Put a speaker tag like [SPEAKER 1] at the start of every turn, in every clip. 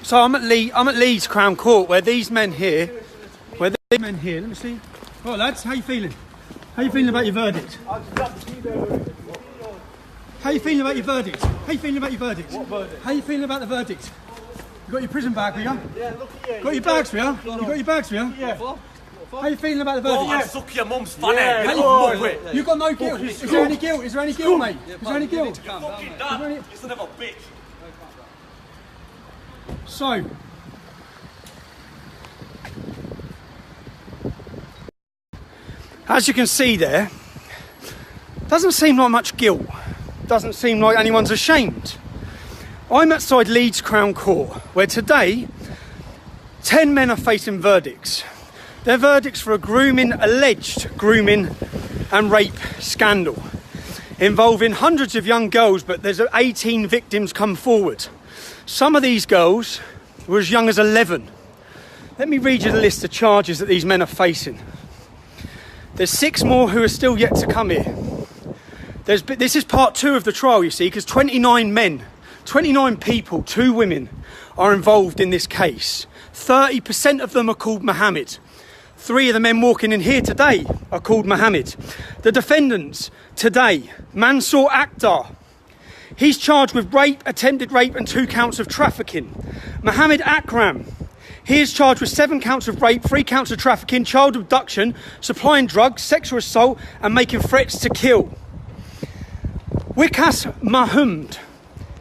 [SPEAKER 1] So I'm at Leeds Crown Court, where these men here, let me see. Right, lads, how you feeling? How you feeling about your verdict? How you feeling about your verdict? How you feeling about your verdict?
[SPEAKER 2] What verdict?
[SPEAKER 1] How you feeling about the verdict? You got your prison bag with you?
[SPEAKER 2] Yeah, look at you.
[SPEAKER 1] Got your bags with you? You got your bags with you?
[SPEAKER 2] Yeah.
[SPEAKER 1] How you feeling about the verdict?
[SPEAKER 3] Oh, suck your mum's fanny.
[SPEAKER 2] Yeah,
[SPEAKER 1] You got no guilt. Is there any guilt? Is there any guilt, mate? Is there any guilt?
[SPEAKER 3] Fucking dad, you son of a bitch.
[SPEAKER 1] So, as you can see there, doesn't seem like much guilt. Doesn't seem like anyone's ashamed. I'm outside Leeds Crown Court, where today 10 men are facing verdicts. They're verdicts for alleged grooming and rape scandal involving hundreds of young girls, but there's 18 victims come forward. Some of these girls were as young as 11. Let me read you the list of charges that these men are facing. There's 6 more who are still yet to come here. This is part 2 of the trial, you see, because 29 men, 29 people, 2 women are involved in this case. 30% of them are called Mohammed. 3 of the men walking in here today are called Mohammed. The defendants today, Mansour Akhtar. He's charged with rape, attempted rape and 2 counts of trafficking. Mohammed Akram. He is charged with 7 counts of rape, 3 counts of trafficking, child abduction, supplying drugs, sexual assault and making threats to kill. Wikas Mahmoud.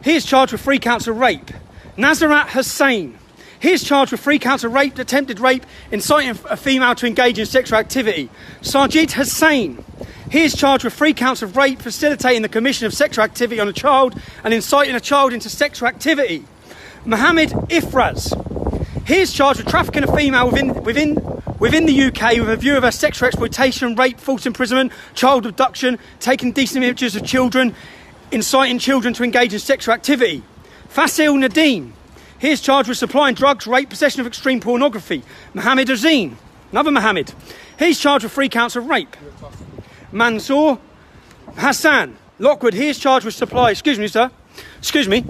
[SPEAKER 1] He is charged with 3 counts of rape. Nazarat Hussain. He is charged with 3 counts of rape, attempted rape, inciting a female to engage in sexual activity. Sajid Hussain. He is charged with 3 counts of rape, facilitating the commission of sexual activity on a child and inciting a child into sexual activity. Mohammed Ifraz. He is charged with trafficking a female within the UK with a view of her sexual exploitation, rape, false imprisonment, child abduction, taking decent images of children, inciting children to engage in sexual activity. Fasil Nadeem. He is charged with supplying drugs, rape, possession of extreme pornography. Mohammed Azeen. Another Mohammed. He's charged with 3 counts of rape. Mansour Hassan Lockwood. He is charged with supply. Excuse me, sir. Excuse me.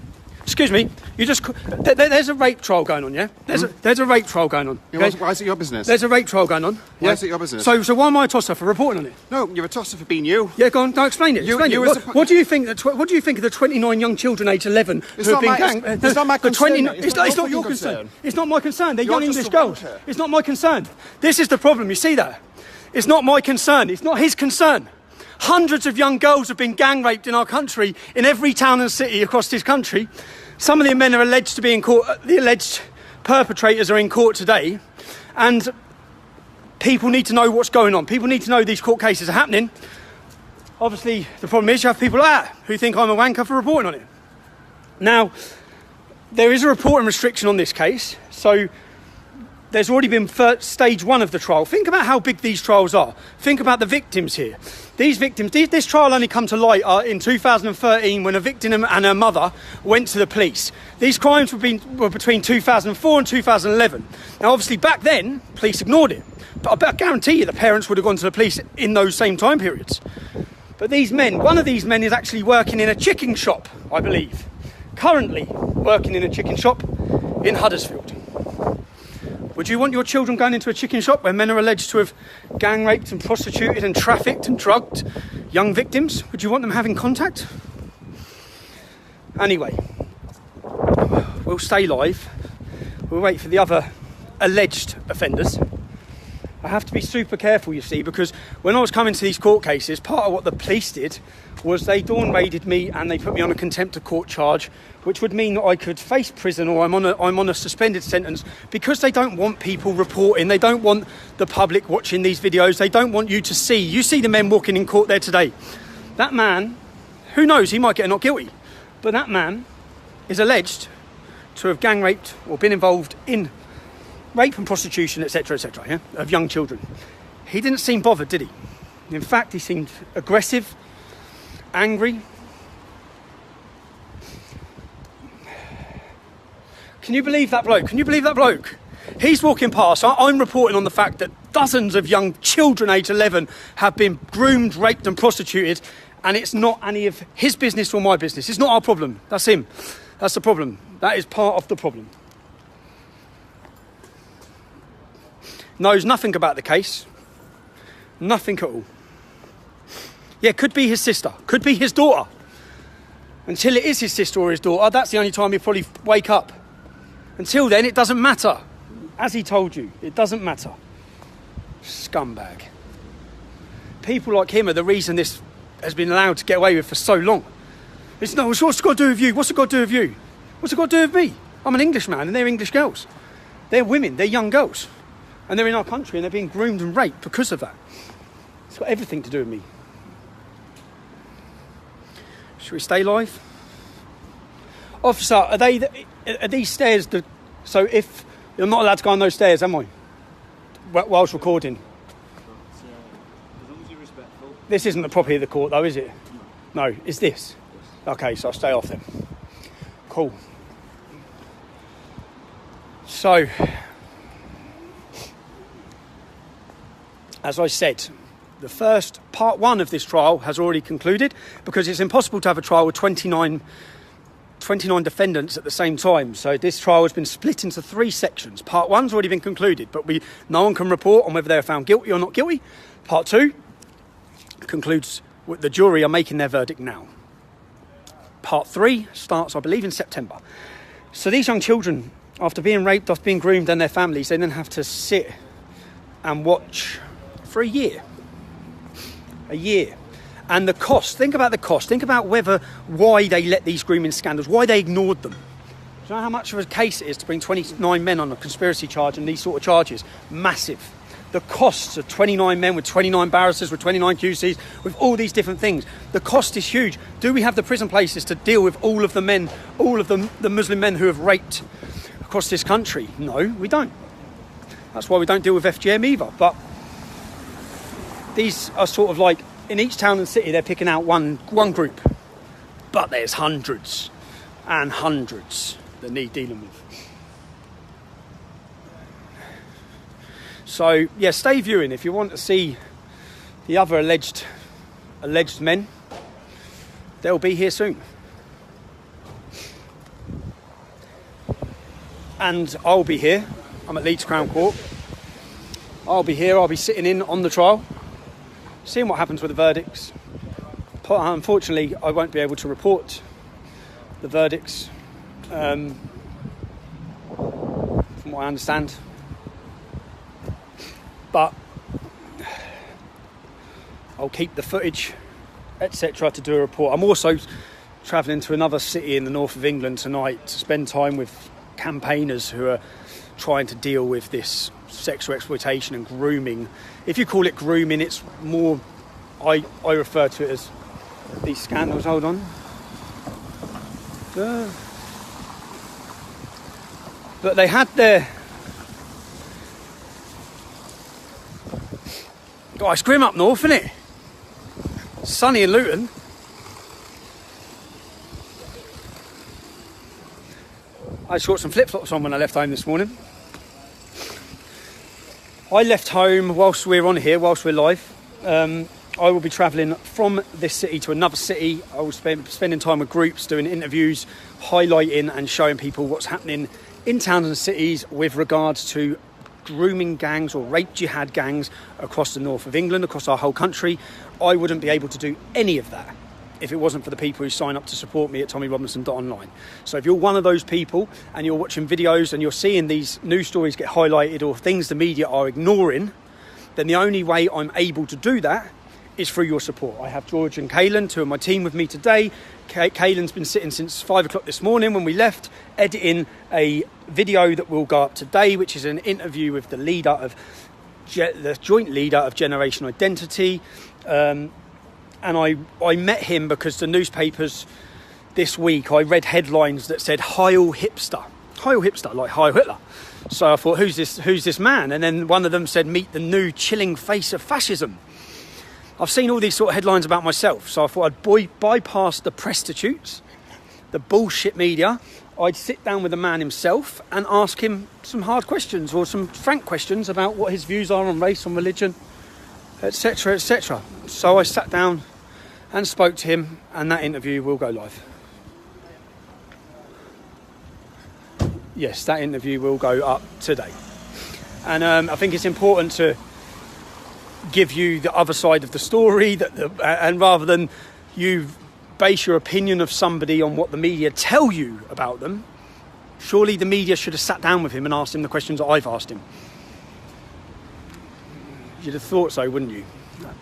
[SPEAKER 1] You just. There's a rape trial going on, yeah? There's a rape trial going on.
[SPEAKER 4] Okay? Why is it your business?
[SPEAKER 1] There's a rape trial going on.
[SPEAKER 4] Why is it your business?
[SPEAKER 1] So why am I a tosser for reporting on it?
[SPEAKER 4] No, you're a tosser for being you.
[SPEAKER 1] Yeah, go on. No, explain it. What do you think? What do you think of the 29 young children aged 11 who have been ganged?
[SPEAKER 4] It's not my concern.
[SPEAKER 1] It's not your concern. It's not my concern. They're young English girls. It's not my concern. This is the problem. You see that? It's not my concern. It's not his concern. Hundreds of young girls have been gang raped in our country, in every town and city across this country. Some of the men are alleged to be in court. The alleged perpetrators are in court today, and people need to know what's going on. People need to know these court cases are happening. Obviously, the problem is you have people like that who think I'm a wanker for reporting on it. Now, there is a reporting restriction on this case, so there's already been stage 1 of the trial. Think about how big these trials are. Think about the victims here. These victims, this trial only come to light in 2013 when a victim and her mother went to the police. These crimes were between 2004 and 2011. Now, obviously, back then, police ignored it. But I guarantee you the parents would have gone to the police in those same time periods. But these men, one of these men is actually working in a chicken shop, I believe. Currently working in a chicken shop in Huddersfield. Would you want your children going into a chicken shop where men are alleged to have gang raped and prostituted and trafficked and drugged young victims? Would you want them having contact? Anyway, we'll stay live. We'll wait for the other alleged offenders. I have to be super careful, you see, because when I was coming to these court cases, part of what the police did was they dawn raided me and they put me on a contempt of court charge, which would mean that I could face prison or I'm on a suspended sentence, because they don't want people reporting. They don't want the public watching these videos. They don't want you to see. You see the men walking in court there today. That man, who knows, he might get not guilty, but that man is alleged to have gang raped or been involved in rape and prostitution, etc., yeah, of young children. He didn't seem bothered, did he? In fact, he seemed aggressive, angry. Can you believe that bloke? Can you believe that bloke? He's walking past. I'm reporting on the fact that dozens of young children aged 11 have been groomed, raped and prostituted, and it's not any of his business or my business. It's not our problem. That's him. That's the problem. That is part of the problem. knows nothing about the case. Nothing at all. Yeah, could be his sister, could be his daughter. Until it is his sister or his daughter, that's the only time he'll probably wake up. Until then, it doesn't matter. As he told you, it doesn't matter. Scumbag. People like him are the reason this has been allowed to get away with for so long. It's no, what's it got to do with you? What's it got to do with you? What's it got to do with me? I'm an Englishman and they're English girls. They're women, they're young girls. And they're in our country and they're being groomed and raped because of that. It's got everything to do with me. Should we stay live? Officer, are these stairs... So if... You're not allowed to go on those stairs, am I? Whilst recording.
[SPEAKER 2] As long as you're respectful.
[SPEAKER 1] This isn't the property of the court though, is it? No, it's this? Okay, so I'll stay off then. Cool. So, as I said, the first part 1 of this trial has already concluded because it's impossible to have a trial with 29 defendants at the same time. So this trial has been split into 3 sections. Part 1's already been concluded, but no one can report on whether they are found guilty or not guilty. Part 2 concludes with the jury are making their verdict now. Part 3 starts, I believe, in September. So these young children, after being raped, after being groomed, and their families, they then have to sit and watch for a year. A year. And the cost, think about the cost. Think about why they let these grooming scandals, why they ignored them. Do you know how much of a case it is to bring 29 men on a conspiracy charge and these sort of charges? Massive. The costs of 29 men with 29 barristers, with 29 QCs, with all these different things. The cost is huge. Do we have the prison places to deal with all of the men, all of the Muslim men who have raped across this country? No, we don't. That's why we don't deal with FGM either. But these are sort of like, in each town and city, they're picking out one group. But there's hundreds and hundreds that need dealing with. So, yeah, stay viewing if you want to see the other alleged men. They'll be here soon. And I'll be here. I'm at Leeds Crown Court. I'll be here. I'll be sitting in on the trial, seeing what happens with the verdicts. Unfortunately, I won't be able to report the verdicts, from what I understand. But I'll keep the footage, etc., to do a report. I'm also travelling to another city in the north of England tonight to spend time with campaigners who are trying to deal with this sexual exploitation and grooming. If you call it grooming, it's more, I refer to it as these scandals. Hold on. But they had their... God, it's grim up north, isn't it? Sunny in Luton. I just got some flip-flops on when I left home this morning. I left home whilst we're on here, whilst we're live. I will be travelling from this city to another city. I will spend spending time with groups, doing interviews, highlighting and showing people what's happening in towns and cities with regards to grooming gangs or rape jihad gangs across the north of England, across our whole country. I wouldn't be able to do any of that if it wasn't for the people who sign up to support me at tommyrobinson.online. So if you're one of those people and you're watching videos and you're seeing these news stories get highlighted or things the media are ignoring, then the only way I'm able to do that is through your support. I have George and Kaylan, 2 of my team, with me today. Kaylan's been sitting since 5 o'clock this morning when we left, editing a video that will go up today, which is an interview with the leader of the joint leader of Generation Identity. And I met him because the newspapers this week, I read headlines that said Heil Hipster, like Heil Hitler. So I thought, who's this man? And then one of them said, meet the new chilling face of fascism. I've seen all these sort of headlines about myself, so I thought I'd bypass the prostitutes, the bullshit media. I'd sit down with the man himself and ask him some hard questions or some frank questions about what his views are on race, on religion, etc., etc. So I sat down and spoke to him, and that interview will go live. Yes, that interview will go up today. And I think it's important to give you the other side of the story, and rather than you base your opinion of somebody on what the media tell you about them, surely the media should have sat down with him and asked him the questions that I've asked him. You'd have thought so, wouldn't you?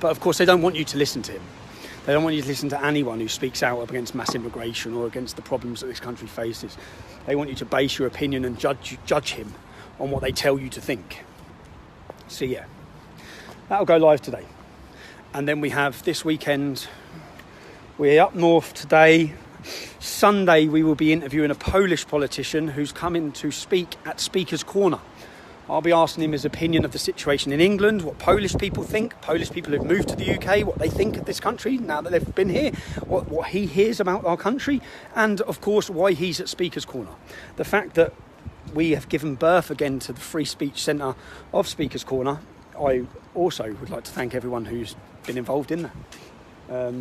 [SPEAKER 1] But of course they don't want you to listen to him. They don't want you to listen to anyone who speaks out against mass immigration or against the problems that this country faces. They want you to base your opinion and judge him on what they tell you to think. So yeah, that'll go live today. And then we have this weekend, we're up north today. Sunday we will be interviewing a Polish politician who's coming to speak at Speaker's Corner. I'll be asking him his opinion of the situation in England, what Polish people think, Polish people who've moved to the UK, what they think of this country now that they've been here, what he hears about our country, and of course why he's at Speaker's Corner. The fact that we have given birth again to the Free Speech Centre of Speaker's Corner, I also would like to thank everyone who's been involved in that.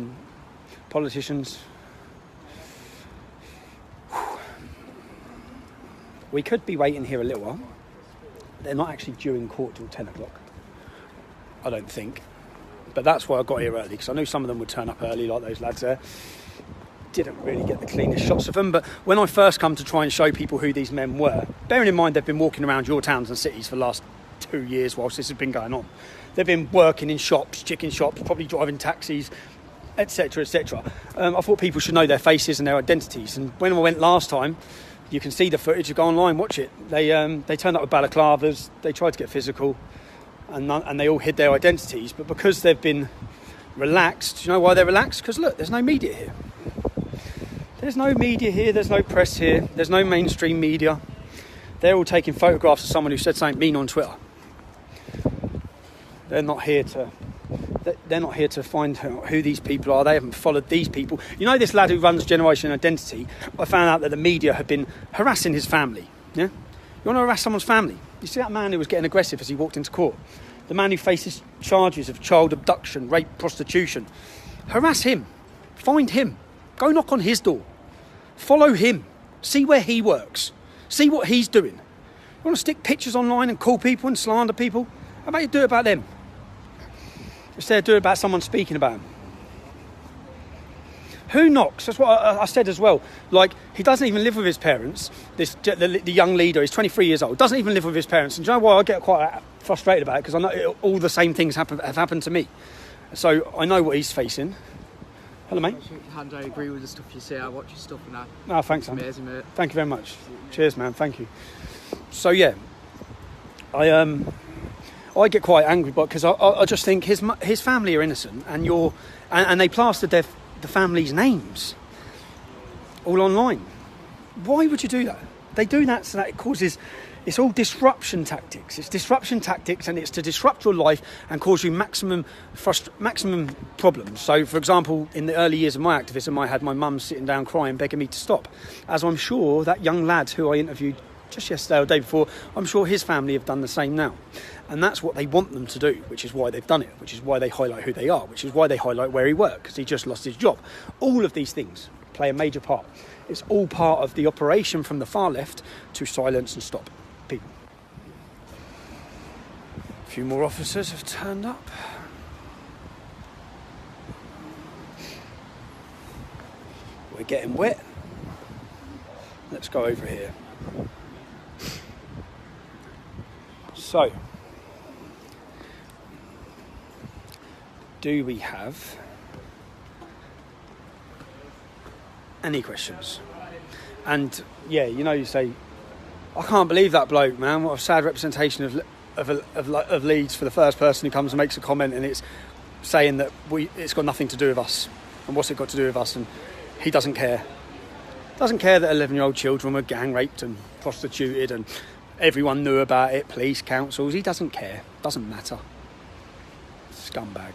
[SPEAKER 1] Politicians. We could be waiting here a little while. They're not actually due in court till 10 o'clock, I don't think. But that's why I got here early, because I knew some of them would turn up early, like those lads there. Didn't really get the cleanest shots of them, but when I first come to try and show people who these men were, bearing in mind they've been walking around your towns and cities for the last 2 years whilst this has been going on. They've been working in shops, chicken shops, probably driving taxis, etc, etc. I thought people should know their faces and their identities, and when I went last time, you can see the footage, you go online, watch it. They turned up with balaclavas, they tried to get physical, and they all hid their identities. But because they've been relaxed, do you know why they're relaxed? Because look, there's no media here. There's no media here, there's no press here, there's no mainstream media. They're all taking photographs of someone who said something mean on Twitter. They're not here to find who these people are. They haven't followed these people. You know this lad who runs Generation Identity? I found out that the media had been harassing his family. Yeah? You want to harass someone's family? You see that man who was getting aggressive as he walked into court? The man who faces charges of child abduction, rape, prostitution. Harass him. Find him. Go knock on his door. Follow him. See where he works. See what he's doing. You want to stick pictures online and call people and slander people? How about you do it about them? Instead of doing it about someone speaking about him. Who knocks? That's what I said as well. Like, he doesn't even live with his parents. The young leader, he's 23 years old, doesn't even live with his parents. And do you know why I get quite frustrated about it? Because I know all the same things have happened to me. So I know what he's facing. Hello, mate.
[SPEAKER 2] I agree with the stuff you say. I watch your stuff and that.
[SPEAKER 1] Oh, thanks, man.
[SPEAKER 2] Amazing, mate.
[SPEAKER 1] Thank you very much. Cheers, man. Thank you. So yeah, I get quite angry, but because I just think his family are innocent, and they plastered the family's names all online. Why would you do that? They do that so that it causes. It's all disruption tactics. It's disruption tactics, and it's to disrupt your life and cause you maximum problems. So, for example, in the early years of my activism, I had my mum sitting down crying, begging me to stop. As I'm sure that young lad who I interviewed just yesterday or the day before, I'm sure his family have done the same now. And that's what they want them to do, which is why they've done it, which is why they highlight who they are, which is why they highlight where he worked, because he just lost his job. All of these things play a major part. It's all part of the operation from the far left to silence and stop people. A few more officers have turned up. We're getting wet. Let's go over here. So, do we have any questions? And yeah, you say, I can't believe that bloke, man. What a sad representation of Leeds for the first person who comes and makes a comment, and it's saying that it's got nothing to do with us. And what's it got to do with us? And he doesn't care. Doesn't care that 11-year-old children were gang raped and prostituted and everyone knew about it, police, councils. He doesn't care. Doesn't matter. Scumbag.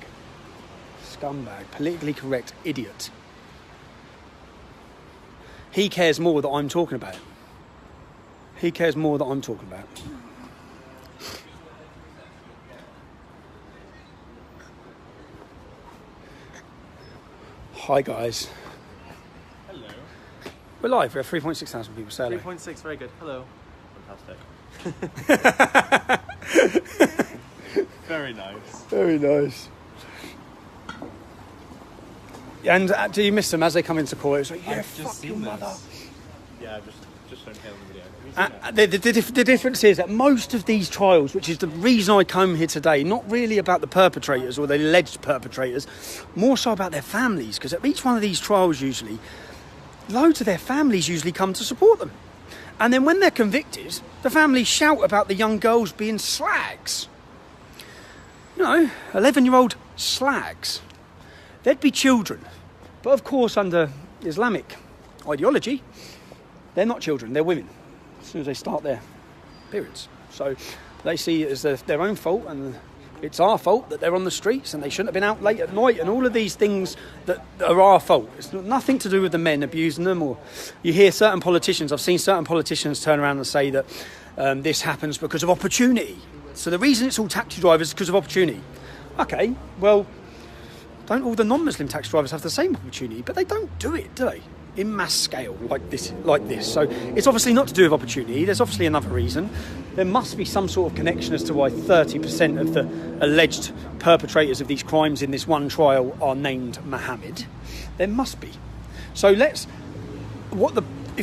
[SPEAKER 1] Politically correct idiot. He cares more that I'm talking about. Hi guys.
[SPEAKER 3] Hello.
[SPEAKER 1] We're live. We have 3.6 thousand people. Say hello.
[SPEAKER 3] 3.6, very good. Hello. Fantastic. Very nice.
[SPEAKER 1] Very nice. And do you miss them as they come into court? It's like, yeah, fuck your mother.
[SPEAKER 3] Yeah, just don't hear on the video.
[SPEAKER 1] The difference is that most of these trials, which is the reason I come here today, not really about the perpetrators or the alleged perpetrators, more so about their families, because at each one of these trials usually, loads of their families usually come to support them. And then when they're convicted, the families shout about the young girls being slags. 11-year-old slags. They'd be children. But of course, under Islamic ideology, they're not children, they're women, as soon as they start their periods. So they see it as their own fault, and it's our fault that they're on the streets and they shouldn't have been out late at night, and all of these things that are our fault. It's nothing to do with the men abusing them. Or you hear certain politicians, I've seen certain politicians turn around and say that this happens because of opportunity. So the reason it's all taxi drivers is because of opportunity. Okay, well, don't all the non-Muslim taxi drivers have the same opportunity? But they don't do it, do they? In mass scale like this. So it's obviously not to do with opportunity. There's obviously another reason. There must be some sort of connection as to why 30% of the alleged perpetrators of these crimes in this one trial are named Mohammed. There must be. So if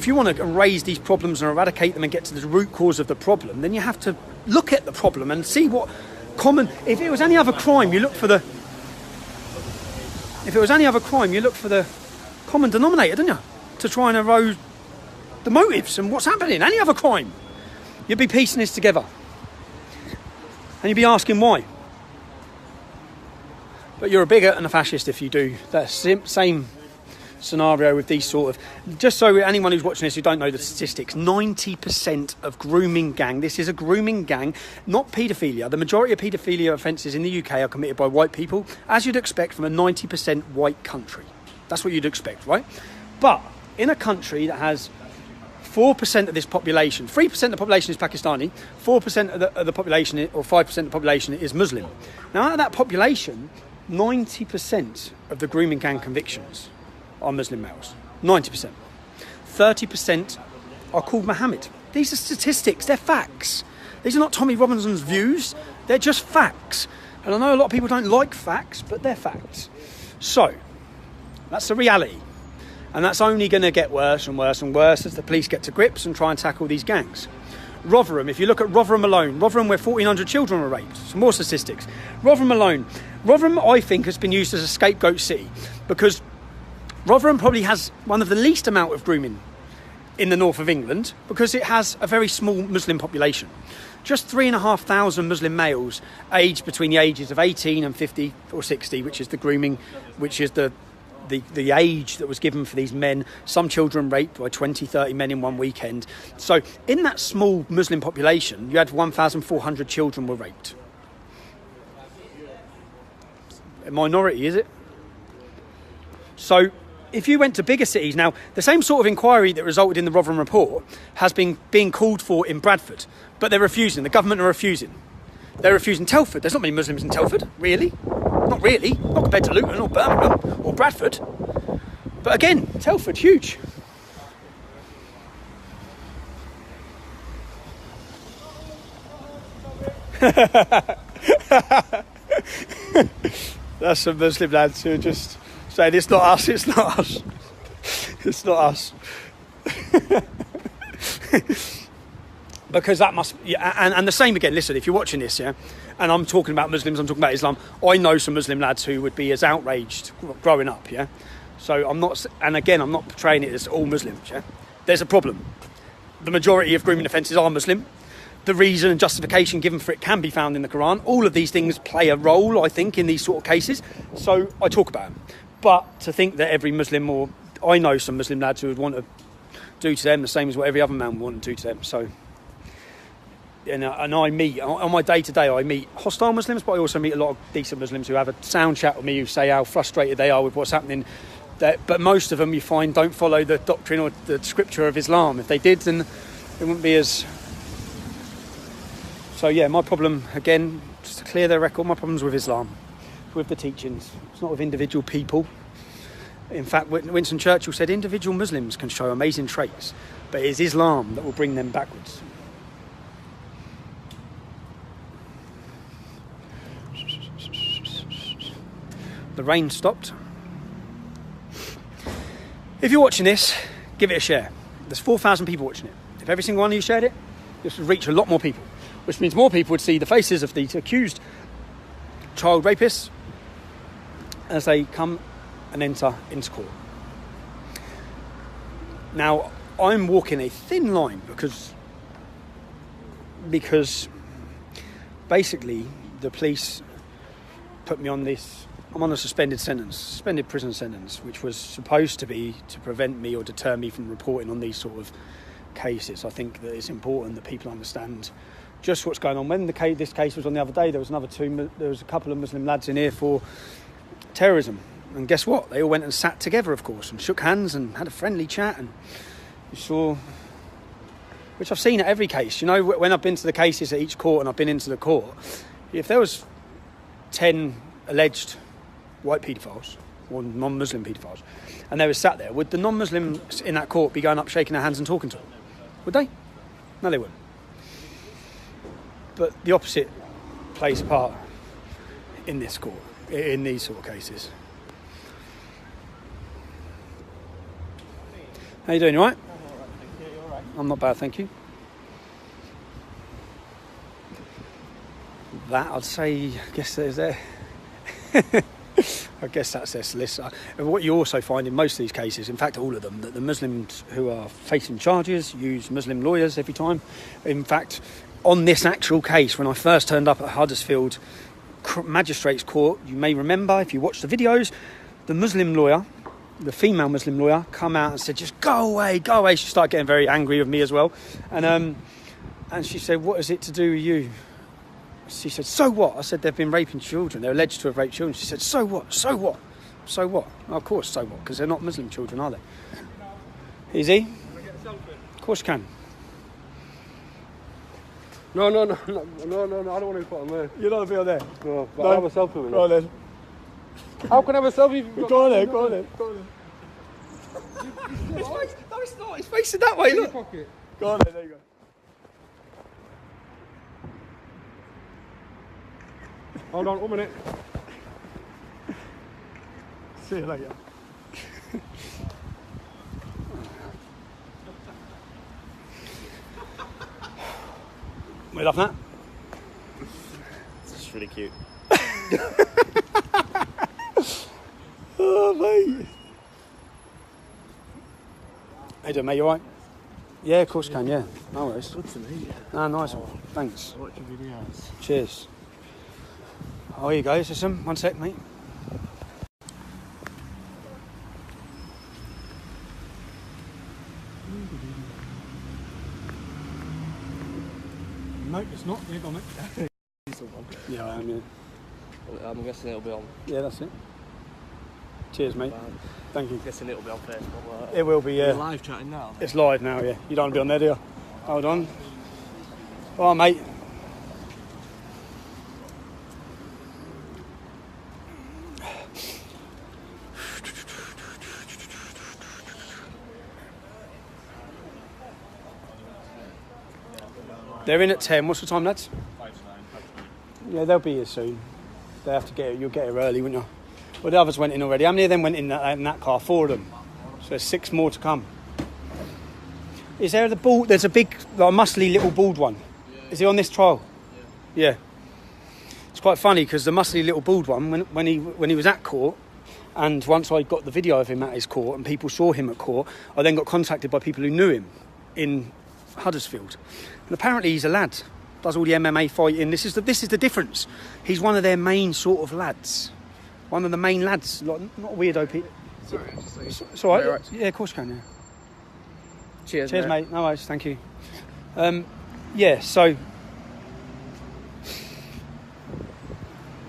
[SPEAKER 1] you want to raise these problems and eradicate them and get to the root cause of the problem, then you have to look at the problem and see what common. If it was any other crime, you look for the. If it was any other crime, you look for the common denominator, don't you? To try and erode the motives and what's happening. Any other crime, you'd be piecing this together. And you'd be asking why. But you're a bigot and a fascist if you do that same scenario with these sort of... Just so anyone who's watching this who don't know the statistics, 90% of grooming gang, this is a grooming gang, not paedophilia. The majority of paedophilia offences in the UK are committed by white people, as you'd expect from a 90% white country. That's what you'd expect, right? But in a country that has 4% of this population, 3% of the population is Pakistani, 4% of the population, or 5% of the population is Muslim. Now, out of that population, 90% of the grooming gang convictions are Muslim males. 90%. 30% are called Mohammed. These are statistics, they're facts. These are not Tommy Robinson's views, they're just facts. And I know a lot of people don't like facts, but they're facts. So, that's the reality. And that's only going to get worse and worse and worse as the police get to grips and try and tackle these gangs. Rotherham, if you look at Rotherham alone, Rotherham where 1,400 children were raped, some more statistics. Rotherham alone. Rotherham, I think, has been used as a scapegoat city because Rotherham probably has one of the least amount of grooming in the north of England because it has a very small Muslim population. Just 3,500 Muslim males aged between the ages of 18 and 50 or 60, which is the grooming, which is the age that was given for these men. Some children raped by 20, 30 men in one weekend. So in that small Muslim population, you had 1,400 children were raped. A minority, is it? So if you went to bigger cities, now the same sort of inquiry that resulted in the Rotherham report has been being called for in Bradford, but they're refusing. The government are refusing. They're refusing Telford. There's not many Muslims in Telford, really. Not really. Not compared to Luton or Birmingham or Bradford. But again, Telford, huge. That's some Muslim lads who are just saying, it's not us, it's not us. It's not us. Because that must... Yeah, and the same again, listen, if you're watching this, yeah, and I'm talking about Muslims, I'm talking about Islam, I know some Muslim lads who would be as outraged growing up, yeah? So I'm not... And again, I'm not portraying it as all Muslims, yeah? There's a problem. The majority of grooming offences are Muslim. The reason and justification given for it can be found in the Quran. All of these things play a role, I think, in these sort of cases. So I talk about them. But to think that every Muslim, or I know some Muslim lads who would want to do to them the same as what every other man would want to do to them. So, and I meet, on my day-to-day, I meet hostile Muslims, but I also meet a lot of decent Muslims who have a sound chat with me, who say how frustrated they are with what's happening. But most of them, you find, don't follow the doctrine or the scripture of Islam. If they did, then it wouldn't be as... So yeah, my problem, again, just to clear their record, my problem's with Islam, with the teachings. It's not with individual people. In fact, Winston Churchill said individual Muslims can show amazing traits, but it is Islam that will bring them backwards. The rain stopped. If you're watching this, give it a share. There's 4,000 people watching it. If every single one of you shared it, this would reach a lot more people, which means more people would see the faces of these accused child rapists as they come and enter into court. Now, I'm walking a thin line because basically the police put me on this. I'm on a suspended prison sentence, which was supposed to be to prevent me or deter me from reporting on these sort of cases. I think that it's important that people understand just what's going on. When this case was on the other day, there was a couple of Muslim lads in here for terrorism, and guess what? They all went and sat together, of course, and shook hands and had a friendly chat. And you saw, which I've seen at every case. You know, when I've been to the cases at each court and I've been into the court, if there was 10 alleged white paedophiles or non-Muslim paedophiles and they were sat there, would the non-Muslims in that court be going up, shaking their hands and talking to them? Would they? No, they wouldn't. But the opposite plays a part in this court, in these sort of cases. How you doing, you alright? I'm not bad, thank you. That, I'd say, I guess there's there. I guess that's their solicitor. And what you also find in most of these cases, in fact all of them, that the Muslims who are facing charges use Muslim lawyers every time. In fact, on this actual case, when I first turned up at Huddersfield Magistrates Court, you may remember, if you watch the videos, the Muslim lawyer, the female Muslim lawyer, come out and said, just go away, go away. She started getting very angry with me as well. And she said, what is it to do with you? She said, so what? I said, they've been raping children. They're alleged to have raped children. She said, so what? So what? So what? Oh, of course, so what? Because they're not Muslim children, are they? Easy? Of course you can.
[SPEAKER 5] No, I don't want to be put on there.
[SPEAKER 1] You're not a bit on there?
[SPEAKER 5] No, but I'll have a selfie with you.
[SPEAKER 1] Go on then.
[SPEAKER 5] How can I have a selfie if you've got...
[SPEAKER 1] Go on then, go on then. No, it's not. It's facing that way, look.
[SPEAKER 5] Pocket.
[SPEAKER 1] Go on then, there you go.
[SPEAKER 5] Hold on, 1 minute.
[SPEAKER 1] See you later. We love that.
[SPEAKER 3] It's really cute.
[SPEAKER 1] Oh, mate. How you doing, mate? You alright? Yeah, of course you can, yeah. No worries.
[SPEAKER 3] Good to meet you.
[SPEAKER 1] Ah, nice one. Thanks.
[SPEAKER 3] I watch your videos.
[SPEAKER 1] Cheers. Oh, here you go, system. 1 sec, mate. No, it's not. Yeah, go on, mate. Yeah, I am, yeah.
[SPEAKER 2] I'm guessing it'll be on.
[SPEAKER 1] Yeah, that's it. Cheers, mate. Thank you.
[SPEAKER 2] I'm guessing it'll be on Facebook.
[SPEAKER 1] It will be, yeah.
[SPEAKER 2] You're live chatting now.
[SPEAKER 1] It's live now, yeah. You don't want to be on there, do you? Hold on. All right, mate. They're in at 10. What's the time, lads?
[SPEAKER 3] 5 to 9.
[SPEAKER 1] Yeah, they'll be here soon. They have to get it. You'll get here early, won't you? Well, the others went in already. How many of them went in that car? 4 of them. So there's 6 more to come. Is there the bald? There's a big, like, muscly little bald one. Yeah. Is he on this trial? Yeah. It's quite funny because the muscly little bald one, when he was at court, and once I got the video of him at his court and people saw him at court, I then got contacted by people who knew him in Huddersfield. And apparently he's a lad. Does all the MMA fighting. This is the difference. He's one of their main sort of lads. One of the main lads. Like, not weirdo people.
[SPEAKER 2] Sorry,
[SPEAKER 1] it's all right. Yeah, of course you can, yeah.
[SPEAKER 2] Cheers,
[SPEAKER 1] mate. No worries, thank you. Yeah, so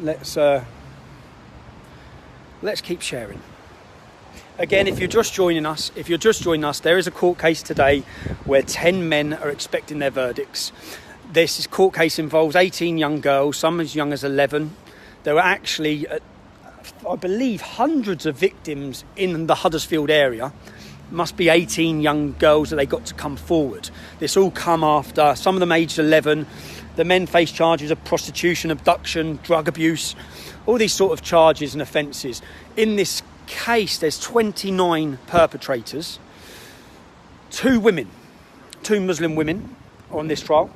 [SPEAKER 1] let's keep sharing. Again, if you're just joining us, there is a court case today where 10 men are expecting their verdicts. This court case involves 18 young girls, some as young as 11. There were actually, I believe, hundreds of victims in the Huddersfield area. must be 18 young girls that they got to come forward. This all come after, some of them aged 11. The men face charges of prostitution, abduction, drug abuse, all these sort of charges and offences. In this case, there's 29 perpetrators, 2 Muslim women on this trial.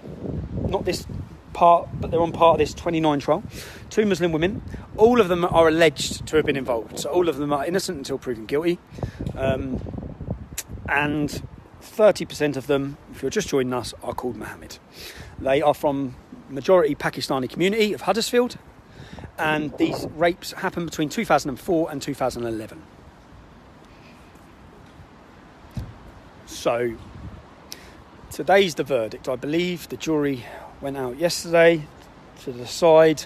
[SPEAKER 1] Not this part, but they're on part of this 29 trial. 2 Muslim women. All of them are alleged to have been involved. So all of them are innocent until proven guilty. And 30% of them, if you're just joining us, are called Mohammed. They are from majority Pakistani community of Huddersfield, and these rapes happened between 2004 and 2011. So today's the verdict. I believe the jury went out yesterday to decide,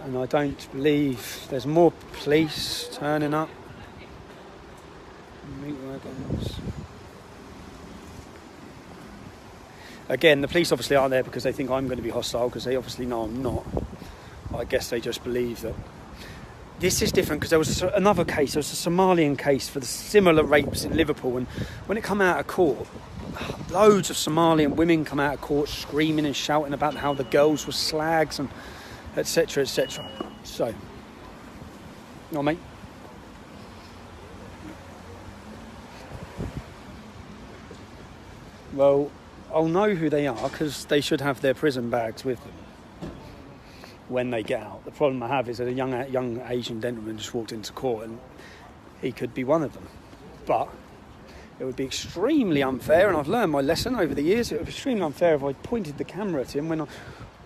[SPEAKER 1] and I don't believe there's more police turning up. Meat wagons. Again, the police obviously aren't there because they think I'm going to be hostile, because they obviously know I'm not. I guess they just believe that. This is different because there was another case, there was a Somalian case for the similar rapes in Liverpool, and when it come out of court, loads of Somalian women come out of court screaming and shouting about how the girls were slags and etc, etc. So, no, mate. Well, I'll know who they are because they should have their prison bags with them when they get out. The problem I have is that a young Asian gentleman just walked into court, and he could be one of them. But it would be extremely unfair, and I've learned my lesson over the years. It would be extremely unfair if I pointed the camera at him when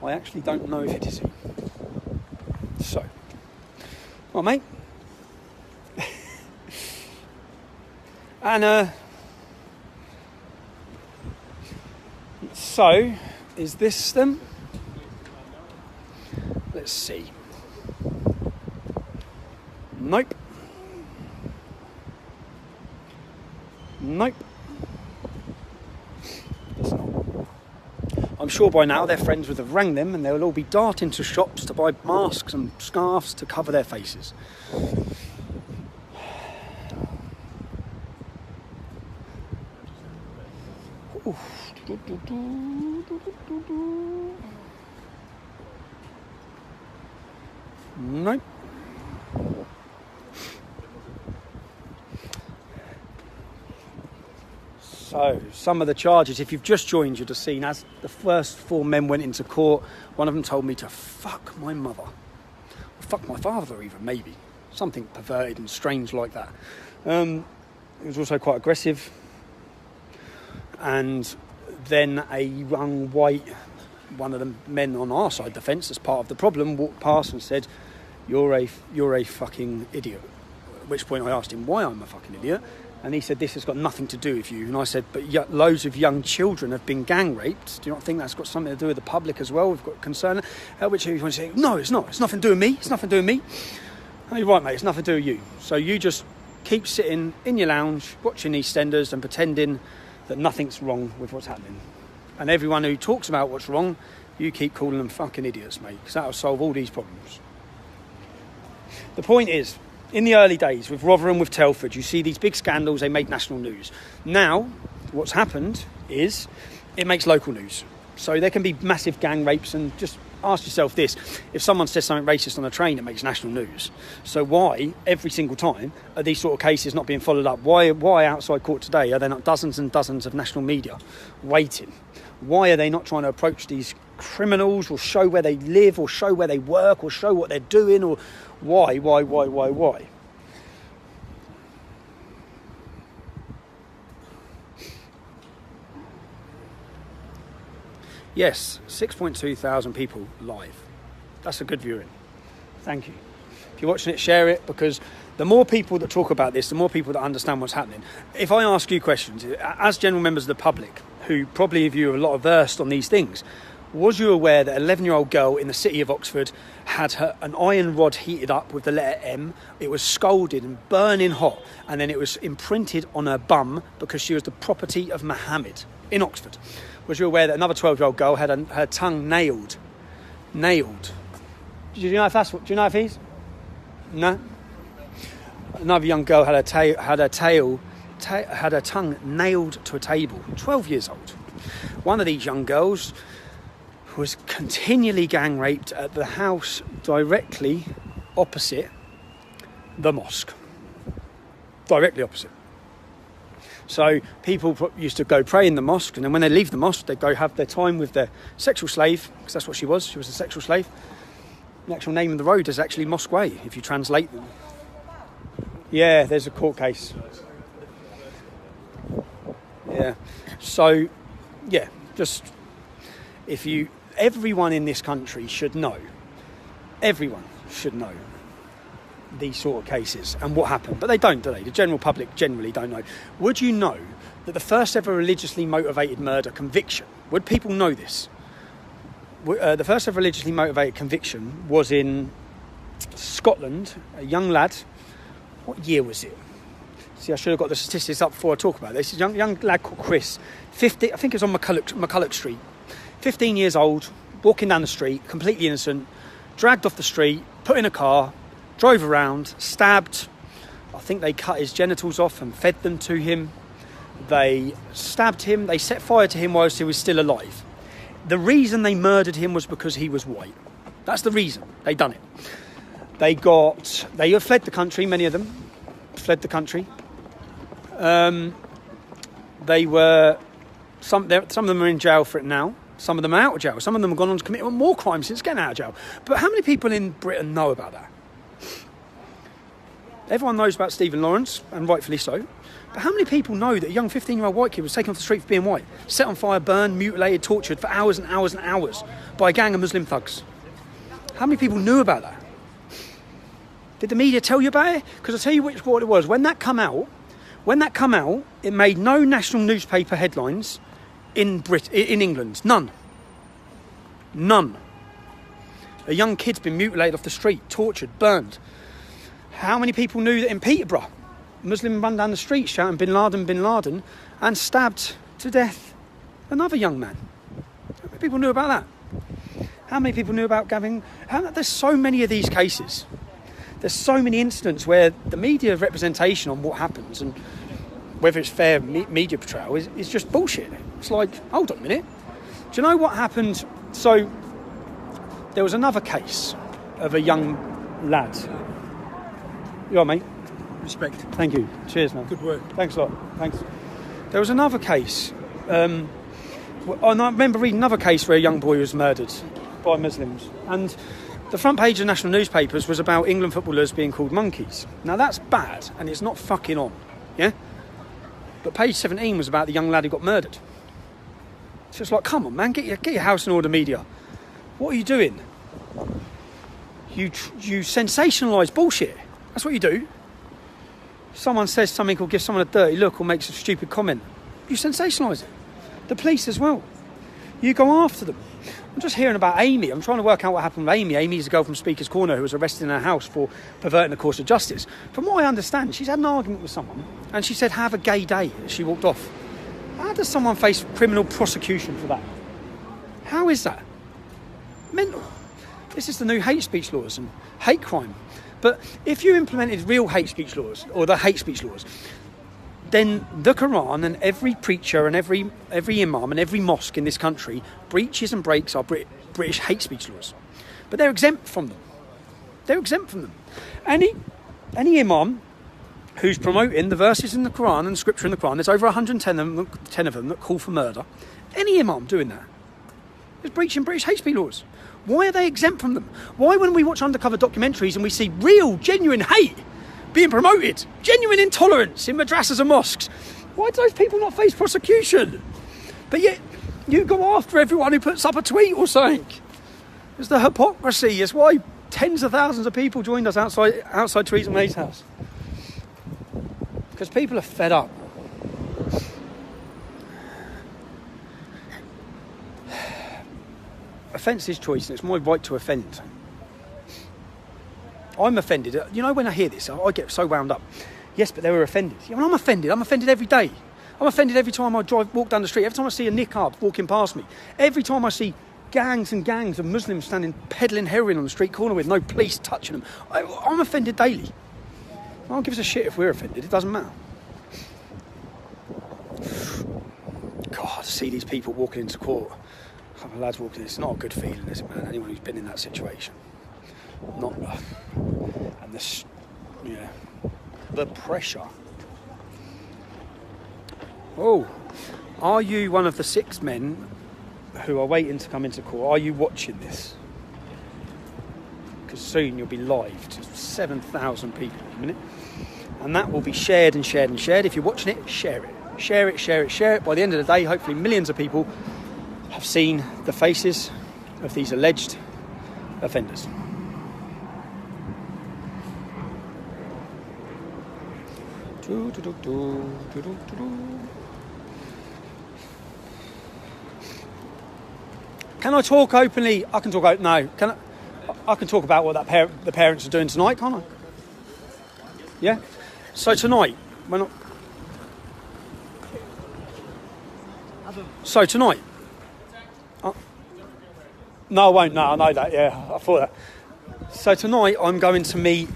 [SPEAKER 1] I actually don't know if it is him. So, well, mate. And so, is this them? Let's see. Nope. Nope. It's not. I'm sure by now their friends would have rang them, and they'll all be darting to shops to buy masks and scarves to cover their faces. Nope. So, some of the charges, if you've just joined, you'd have seen as the first 4 men went into court, one of them told me to fuck my mother. Or fuck my father even, maybe. Something perverted and strange like that. It was also quite aggressive. And then a young white, one of the men on our side of the fence, as part of the problem, walked past and said, you're a fucking idiot. At which point I asked him why I'm a fucking idiot. And he said, this has got nothing to do with you. And I said, but loads of young children have been gang raped. Do you not think that's got something to do with the public as well? We've got concern. At which he was saying, no, it's not. It's nothing to do with me. It's nothing to do with me. Oh, you're right, mate. It's nothing to do with you. So you just keep sitting in your lounge, watching EastEnders and pretending that nothing's wrong with what's happening. And everyone who talks about what's wrong, you keep calling them fucking idiots, mate, because that'll solve all these problems. The point is, in the early days, with Rotherham, with Telford, you see these big scandals, they make national news. Now, what's happened is it makes local news. So there can be massive gang rapes, and just ask yourself this, if someone says something racist on a train, it makes national news. So why, every single time, are these sort of cases not being followed up? Why outside court today are there not dozens and dozens of national media waiting? Why are they not trying to approach these criminals, or show where they live, or show where they work, or show what they're doing, or why? Yes, 6.2 thousand people live. That's a good viewing. Thank you. If you're watching it, share it, because the more people that talk about this, the more people that understand what's happening. If I ask you questions, as general members of the public, who probably of you are a lot versed on these things, was you aware that an 11-year-old girl in the city of Oxford had an iron rod heated up with the letter M? It was scalded and burning hot, and then it was imprinted on her bum because she was the property of Mohammed in Oxford. Was you aware that another 12-year-old girl had her tongue nailed? Nailed. Do you know if he's? No? Another young girl had her tongue nailed to a table. 12 years old. One of these young girls was continually gang raped at the house directly opposite the mosque. Directly opposite. So people used to go pray in the mosque, and then when they leave the mosque, they'd go have their time with their sexual slave, because that's what she was. She was a sexual slave. The actual name of the road is actually Mosque Way, if you translate them. Yeah, there's a court case. Yeah. So, yeah, just everyone in this country should know. Everyone should know these sort of cases and what happened, but they don't, do they? The general public generally don't know. Would you know that the first ever religiously motivated murder conviction, would people know this? The first ever religiously motivated conviction was in Scotland. A young lad, what year was it? See, I should have got the statistics up before I talk about this. A young lad called Chris, 50, I think it was on McCulloch Street, 15 years old, walking down the street, completely innocent, dragged off the street, put in a car, drove around, stabbed. I think they cut his genitals off and fed them to him. They stabbed him. They set fire to him whilst he was still alive. The reason they murdered him was because he was white. That's the reason they done it. They have fled the country. Many of them fled the country. Some of them are in jail for it now. Some of them are out of jail. Some of them have gone on to commit more crimes since getting out of jail. But how many people in Britain know about that? Everyone knows about Stephen Lawrence, and rightfully so. But how many people know that a young 15-year-old white kid was taken off the street for being white, set on fire, burned, mutilated, tortured for hours and hours and hours by a gang of Muslim thugs? How many people knew about that? Did the media tell you about it? Because I'll tell you what it was. When that come out, it made no national newspaper headlines in England. None. A young kid's been mutilated off the street, tortured, burned. How many people knew that in Peterborough, a Muslim run down the street shouting bin Laden, and stabbed to death another young man? How many people knew about that? How many people knew about Gavin? There's so many of these cases. There's so many incidents where the media representation on what happens and whether it's fair media portrayal is just bullshit. It's like, hold on a minute. Do you know what happened? So there was another case of a young lad. You all right, mate?
[SPEAKER 6] Respect.
[SPEAKER 1] Thank you. Cheers, man.
[SPEAKER 6] Good work.
[SPEAKER 1] Thanks a lot. Thanks. There was another case. And I remember reading another case where a young boy was murdered by Muslims. And the front page of national newspapers was about England footballers being called monkeys. Now, that's bad, and it's not fucking on. Yeah? But page 17 was about the young lad who got murdered. So it's like, come on, man, get your house in order, media. What are you doing? You sensationalise bullshit. That's what you do. Someone says something or gives someone a dirty look or makes a stupid comment. You sensationalise it. The police as well. You go after them. I'm just hearing about Amy. I'm trying to work out what happened with Amy. Amy is a girl from Speaker's Corner who was arrested in her house for perverting the course of justice. From what I understand, she's had an argument with someone and she said, have a gay day, as she walked off. How does someone face criminal prosecution for that? How is that? Mental. This is the new hate speech laws and hate crime. But if you implemented real hate speech laws, or the hate speech laws, then the Quran and every preacher and every imam and every mosque in this country breaches and breaks our British hate speech laws. But they're exempt from them. They're exempt from them. Any imam who's promoting the verses in the Quran and the scripture in the Quran, there's over 110 of them that call for murder. Any imam doing that is breaching British hate speech laws. Why are they exempt from them? Why, when we watch undercover documentaries and we see real, genuine hate being promoted, genuine intolerance in madrasas and mosques, why do those people not face prosecution? But yet, you go after everyone who puts up a tweet or something. It's the hypocrisy. It's why tens of thousands of people joined us outside Theresa May's house. Because people are fed up. Offence is choice, and it's my right to offend. I'm offended. You know, when I hear this, I get so wound up. Yes, but they were offended. Yeah, well, I'm offended. I'm offended every day. I'm offended every time I walk down the street, every time I see a niqab walking past me, every time I see gangs and gangs of Muslims standing peddling heroin on the street corner with no police touching them. I'm offended daily. I'll give us a shit if we're offended. It doesn't matter. God, to see these people walking into court. A couple of lads walking in, it's not a good feeling, is it, man? Anyone who's been in that situation. Not... and this... yeah. The pressure. Oh. Are you one of the 6 men who are waiting to come into court? Are you watching this? Because soon you'll be live to 7,000 people in a minute. And that will be shared and shared and shared. If you're watching it, share it. Share it, share it, share it. By the end of the day, hopefully millions of people have seen the faces of these alleged offenders. Can I talk openly? I can talk openly. No. I can talk about what the parents are doing tonight, can't I? Yeah? So tonight, So tonight... no, I won't. No, I know that. Yeah, I thought that. So tonight I'm going to meet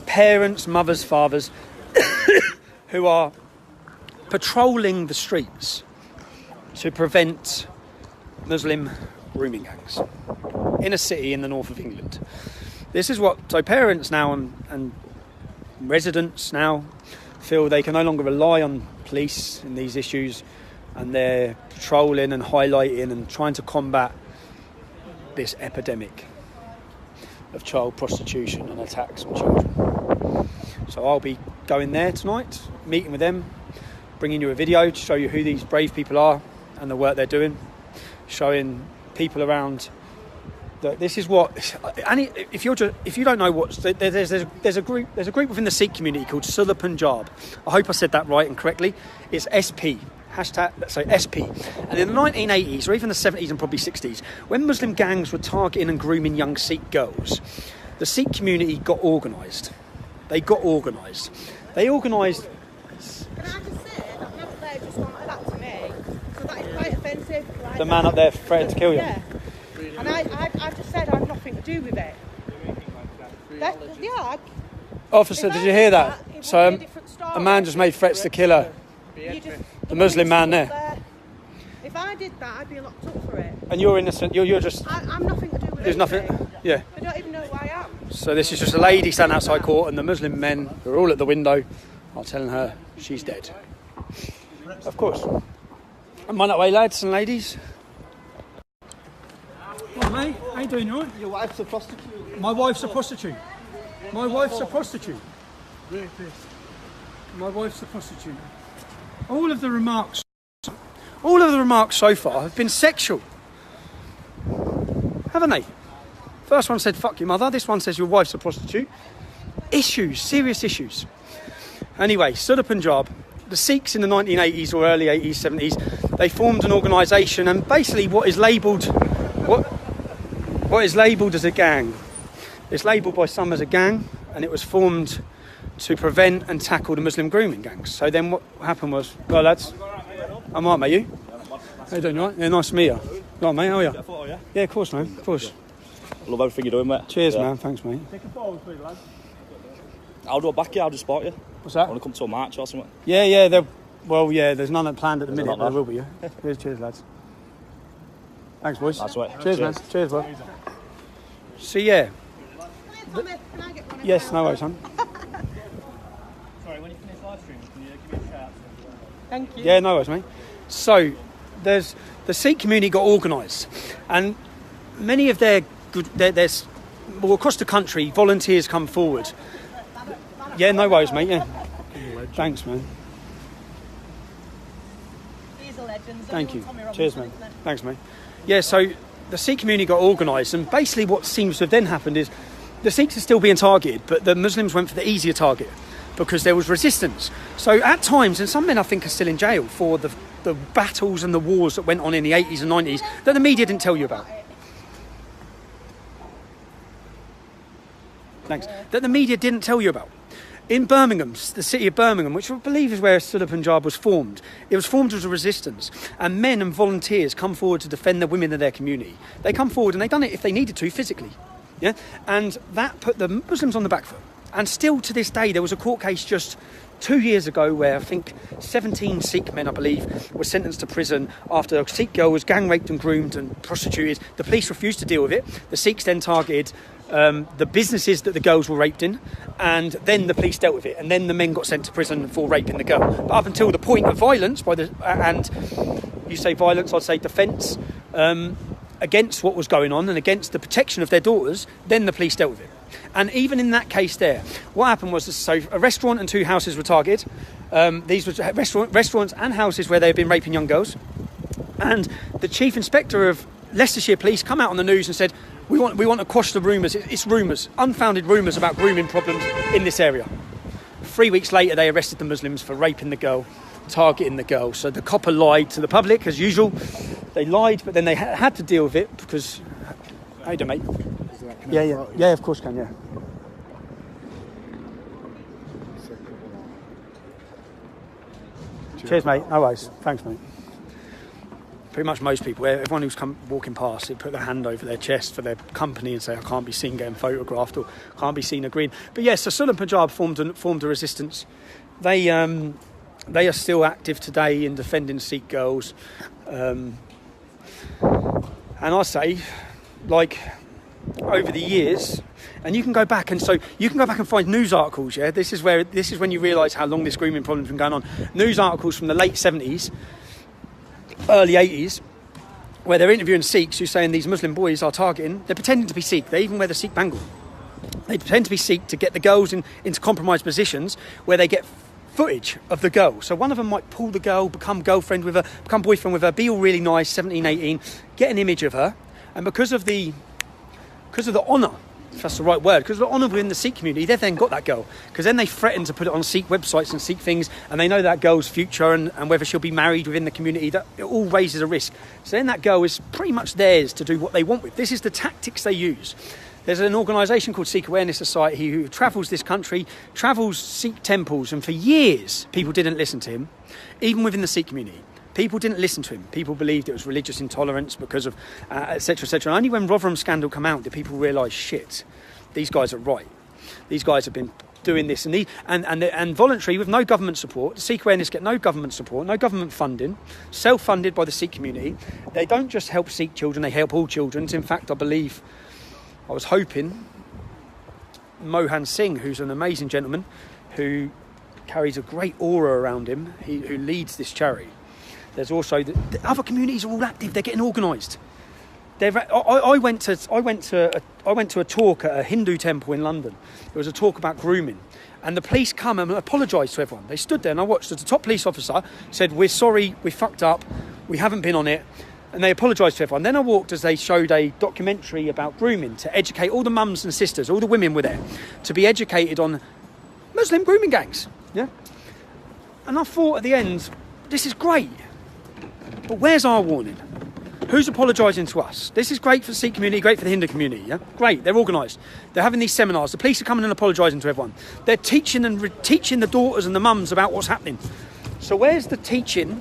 [SPEAKER 1] parents, mothers, fathers who are patrolling the streets to prevent Muslim grooming gangs in a city in the north of England. This is what... so parents now and residents now feel they can no longer rely on police in these issues, and they're patrolling and highlighting and trying to combat this epidemic of child prostitution and attacks on children. So I'll be going there tonight, meeting with them, bringing you a video to show you who these brave people are and the work they're doing, showing people around that this is what... and if you don't know what... there's a group within the Sikh community called Sudha Punjab. I hope I said that right and correctly. It's SP. SP. And in the 1980s, or even the 70s and probably 60s, when Muslim gangs were targeting and grooming young Sikh girls, the Sikh community got organised. They got organised. They organised...
[SPEAKER 6] Can I just say that man up there just wanted that to me? So that is quite offensive. Like
[SPEAKER 1] the man up there threatened to kill you?
[SPEAKER 6] Yeah. And I just said I had nothing to do with it.
[SPEAKER 1] Officer, did you hear that? So a man just made threats to kill her. The Muslim man there.
[SPEAKER 6] If I did that, I'd be locked up for it.
[SPEAKER 1] And you're innocent. You're just...
[SPEAKER 6] I'm nothing to do with it.
[SPEAKER 1] There's nothing... yeah.
[SPEAKER 6] I don't even know who I am.
[SPEAKER 1] So this is just a lady standing outside court, and the Muslim men who are all at the window are telling her she's dead. Of course. I'm on that way, lads and ladies. What, mate? How you doing, you alright?
[SPEAKER 2] Your wife's a prostitute.
[SPEAKER 1] My wife's a prostitute. My wife's a prostitute. My wife's a prostitute. All of the remarks so far have been sexual, haven't they? First one said, fuck your mother. This one says your wife's a prostitute. Issues, serious issues. Anyway, Sudha Punjab, the Sikhs in the 1980s or early 80s, 70s, they formed an organisation, and basically what is labelled as a gang. It's labelled by some as a gang, and it was formed to prevent and tackle the Muslim grooming gangs. So then what happened was, well, lads, I'm all right, mate, you? How you doing, all right? Yeah, nice to meet you. Right, mate, how are you? Yeah, of course, man, of course.
[SPEAKER 7] I love everything you're doing, mate.
[SPEAKER 1] Cheers, man, thanks, mate.
[SPEAKER 3] Take a photo with me, lads.
[SPEAKER 7] I'll do a back here, I'll just spot you.
[SPEAKER 1] What's that?
[SPEAKER 7] I want to come to a march or something.
[SPEAKER 1] Yeah, there's none planned at the minute, but there will be, yeah. Cheers, lads. Thanks, boys.
[SPEAKER 7] That's right.
[SPEAKER 1] Cheers, man. Cheers, bud. So, yeah.
[SPEAKER 6] Can I get one?
[SPEAKER 1] Yes, no worries, son.
[SPEAKER 3] Sorry, when you finish live streaming, can you give me a shout?
[SPEAKER 6] Thank you.
[SPEAKER 1] Yeah, no worries, mate. So, there's the Sikh community got organised, and many of there's across the country, volunteers come forward. Yeah, no worries, mate. Yeah, thanks, man.
[SPEAKER 6] These are legends.
[SPEAKER 1] Thank you. Cheers, man. Thanks, mate. Yeah, so the Sikh community got organised, and basically what seems to have then happened is the Sikhs are still being targeted, but the Muslims went for the easier target because there was resistance. So at times, and some men I think are still in jail for the battles and the wars that went on in the 80s and 90s that the media didn't tell you about. Thanks. That the media didn't tell you about. In Birmingham, the city of Birmingham, which I believe is where Sudha Punjab was formed, it was formed as a resistance, and men and volunteers come forward to defend the women of their community. They come forward, and they've done it if they needed to physically. Yeah, and that put the Muslims on the back foot. And still to this day, there was a court case just 2 years ago where I think 17 Sikh men, I believe, were sentenced to prison after a Sikh girl was gang raped and groomed and prostituted. The police refused to deal with it. The Sikhs then targeted the businesses that the girls were raped in, and then the police dealt with it, and then the men got sent to prison for raping the girl. But up until the point of violence, and you say violence, I'd say defence, against what was going on and against the protection of their daughters, then the police dealt with it. And even in that case there, what happened was, so a restaurant and 2 houses were targeted. These were restaurants and houses where they had been raping young girls. And the chief inspector of Leicestershire Police come out on the news and said, we want to quash the rumours. It's rumours, unfounded rumours about grooming problems in this area. 3 weeks later, they arrested the Muslims for raping the girl, targeting the girl. So the copper lied to the public, as usual. They lied, but then they had to deal with it because... How you doing, mate? Yeah, of course can, yeah. Cheers, mate. No worries. Thanks, mate. Pretty much most people, everyone who's come walking past, they put their hand over their chest for their company and say, I can't be seen getting photographed or can't be seen agreeing. But yes, so Sunni Punjab formed a resistance. They are still active today in defending Sikh girls. And I say, like, over the years, and you can go back and find news articles. Yeah, this is when you realise how long this grooming problem's been going on. News articles from the late 70s, early 80s, where they're interviewing Sikhs who's saying these Muslim boys are targeting. They're pretending to be Sikh. They even wear the Sikh bangle. They pretend to be Sikh to get the girls into compromised positions where they get footage of the girl. So one of them might pull the girl, become boyfriend with her, be all really nice, 17, 18, get an image of her, and because of the honour, if that's the right word, because of the honour within the Sikh community, they've then got that girl. Because then they threaten to put it on Sikh websites and Sikh things, and they know that girl's future and whether she'll be married within the community, that it all raises a risk. So then that girl is pretty much theirs to do what they want with. This is the tactics they use. There's an organisation called Sikh Awareness Society who travels this country, travels Sikh temples, and for years people didn't listen to him, even within the Sikh community. People didn't listen to him. People believed it was religious intolerance because of etc, etc. And only when Rotherham's scandal came out did people realise, shit, these guys are right. These guys have been doing this and voluntary with no government support. The Sikh Awareness get no government support, no government funding, self-funded by the Sikh community. They don't just help Sikh children, they help all children. In fact, I was hoping Mohan Singh, who's an amazing gentleman who carries a great aura around him, who leads this charity. There's also the other communities are all active. They're getting organised. I went to a talk at a Hindu temple in London. There was a talk about grooming, and the police come and apologised to everyone. They stood there, and I watched as the top police officer said, "We're sorry, we fucked up. We haven't been on it." And they apologised to everyone. Then I walked as they showed a documentary about grooming to educate all the mums and sisters, all the women were there, to be educated on Muslim grooming gangs. Yeah. And I thought at the end, this is great. But where's our warning? Who's apologising to us? This is great for the Sikh community, great for the Hindu community. Yeah, great. They're organised. They're having these seminars. The police are coming and apologising to everyone. They're teaching the daughters and the mums about what's happening. So where's the teaching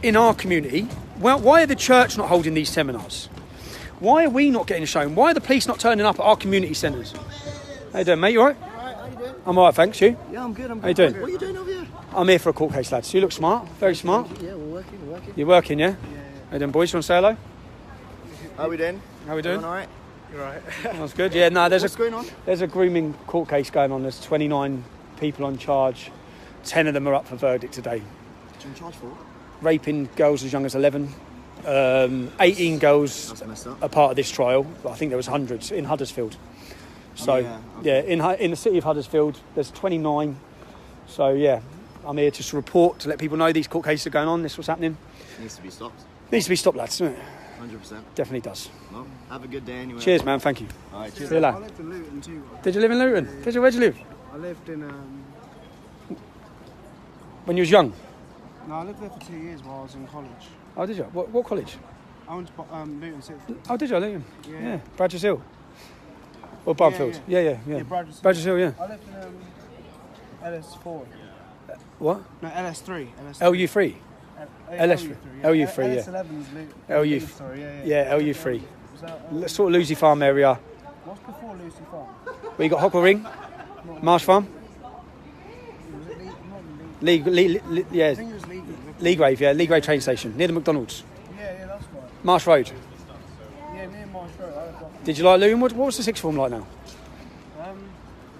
[SPEAKER 1] in our community? Well, why are the church not holding these seminars? Why are we not getting shown? Why are the police not turning up at our community centres? How you doing, mate? You all right?
[SPEAKER 8] Alright, how you doing?
[SPEAKER 1] I'm all right, thanks. You?
[SPEAKER 8] Yeah, I'm good.
[SPEAKER 1] How you doing?
[SPEAKER 8] What are you doing over here?
[SPEAKER 1] I'm here for a court case, lads. You look smart. Very smart.
[SPEAKER 8] Yeah, we're working.
[SPEAKER 1] You're working, yeah? How you doing, boys? You want to say hello?
[SPEAKER 8] How we doing?
[SPEAKER 1] How we doing?
[SPEAKER 8] All right.
[SPEAKER 3] You're right.
[SPEAKER 1] That's good. Yeah, no,
[SPEAKER 8] What's going on?
[SPEAKER 1] There's a grooming court case going on. There's 29 people on charge. 10 of them are up for verdict today.
[SPEAKER 8] What are you in charge for?
[SPEAKER 1] Raping girls as young as 11. 18 girls
[SPEAKER 8] That's messed up.
[SPEAKER 1] are part of this trial. I think there was hundreds in Huddersfield. So,
[SPEAKER 8] okay.
[SPEAKER 1] in the city of Huddersfield, there's 29. So, yeah, I'm here just to report, to let people know these court cases are going on. This is what's happening.
[SPEAKER 8] Needs to be stopped.
[SPEAKER 1] Needs to be stopped, lads, doesn't it?
[SPEAKER 8] 100%.
[SPEAKER 1] Definitely does.
[SPEAKER 8] Well, have a good day anyway.
[SPEAKER 1] Cheers, man. Thank you.
[SPEAKER 8] All right, cheers.
[SPEAKER 1] See you later.
[SPEAKER 9] I lived in Luton too.
[SPEAKER 1] Did you live in Luton?
[SPEAKER 9] Yeah.
[SPEAKER 1] Did you? Where'd you live?
[SPEAKER 9] I lived in
[SPEAKER 1] When you was young?
[SPEAKER 9] no, I lived there for 2 years while I was in college.
[SPEAKER 1] Oh, did you? What college?
[SPEAKER 9] I went to Luton City.
[SPEAKER 1] Oh, did you? Luton?
[SPEAKER 9] Yeah.
[SPEAKER 1] Bradgers Hill? Or Barfield? Yeah. Bradgers Hill, yeah.
[SPEAKER 9] I lived in LS4.
[SPEAKER 1] What?
[SPEAKER 9] No, LS3.
[SPEAKER 1] LU3? LS3. LU3, yeah.
[SPEAKER 9] LS11 is Luton.
[SPEAKER 1] LU.
[SPEAKER 9] Sorry, yeah.
[SPEAKER 1] Yeah, LU3.
[SPEAKER 9] Was that,
[SPEAKER 1] Sort of Lucy Farm area.
[SPEAKER 9] what's before Lucy Farm?
[SPEAKER 1] Where you got Hockwell Ring? Marsh Farm?
[SPEAKER 9] Was it not
[SPEAKER 1] Yeah,
[SPEAKER 9] I think it was League.
[SPEAKER 1] Leagrave, yeah, Leagrave train station, near the McDonald's.
[SPEAKER 9] Yeah, that's right.
[SPEAKER 1] Marsh Road.
[SPEAKER 9] Yeah, near Marsh Road.
[SPEAKER 1] Did you like Luton? What was the sixth form like now?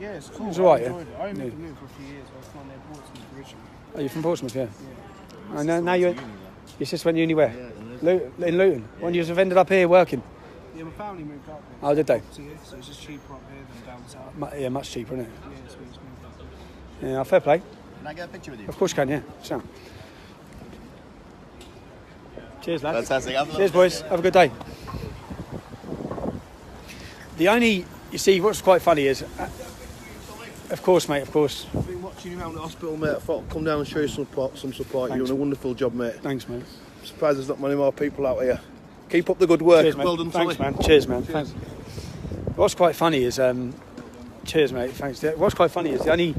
[SPEAKER 9] Yeah, it's cool.
[SPEAKER 1] It's alright,
[SPEAKER 9] I
[SPEAKER 1] yeah?
[SPEAKER 9] enjoyed it. I only lived in Luton for a few years. I was from near Portsmouth originally.
[SPEAKER 1] Oh, you're from Portsmouth, yeah. And now your sister went uni where? In Luton. When you have ended up here working?
[SPEAKER 9] Yeah, my family moved up here.
[SPEAKER 1] Oh, did they?
[SPEAKER 9] So it's just cheaper up here than down south.
[SPEAKER 1] Yeah, much cheaper, isn't it?
[SPEAKER 9] Yeah, so we just moved up here.
[SPEAKER 1] Yeah, fair play.
[SPEAKER 8] Can I get a picture with you?
[SPEAKER 1] Of course you can, yeah. So. Cheers, lads.
[SPEAKER 8] Fantastic. Have a
[SPEAKER 1] Cheers, boys. Have a good day. You see, what's quite funny is, of course, mate, of course.
[SPEAKER 10] I've been watching you around the hospital, mate. I thought I'd come down and show you some support. You're doing a wonderful job, mate.
[SPEAKER 1] Thanks, mate.
[SPEAKER 10] I'm surprised there's not many more people out here. Keep up the good work.
[SPEAKER 1] Cheers, mate.
[SPEAKER 10] Well done,
[SPEAKER 1] Thanks,
[SPEAKER 10] Sully.
[SPEAKER 1] man. Cheers, man. Thanks. What's quite funny is, cheers, mate. Thanks. What's quite funny is the only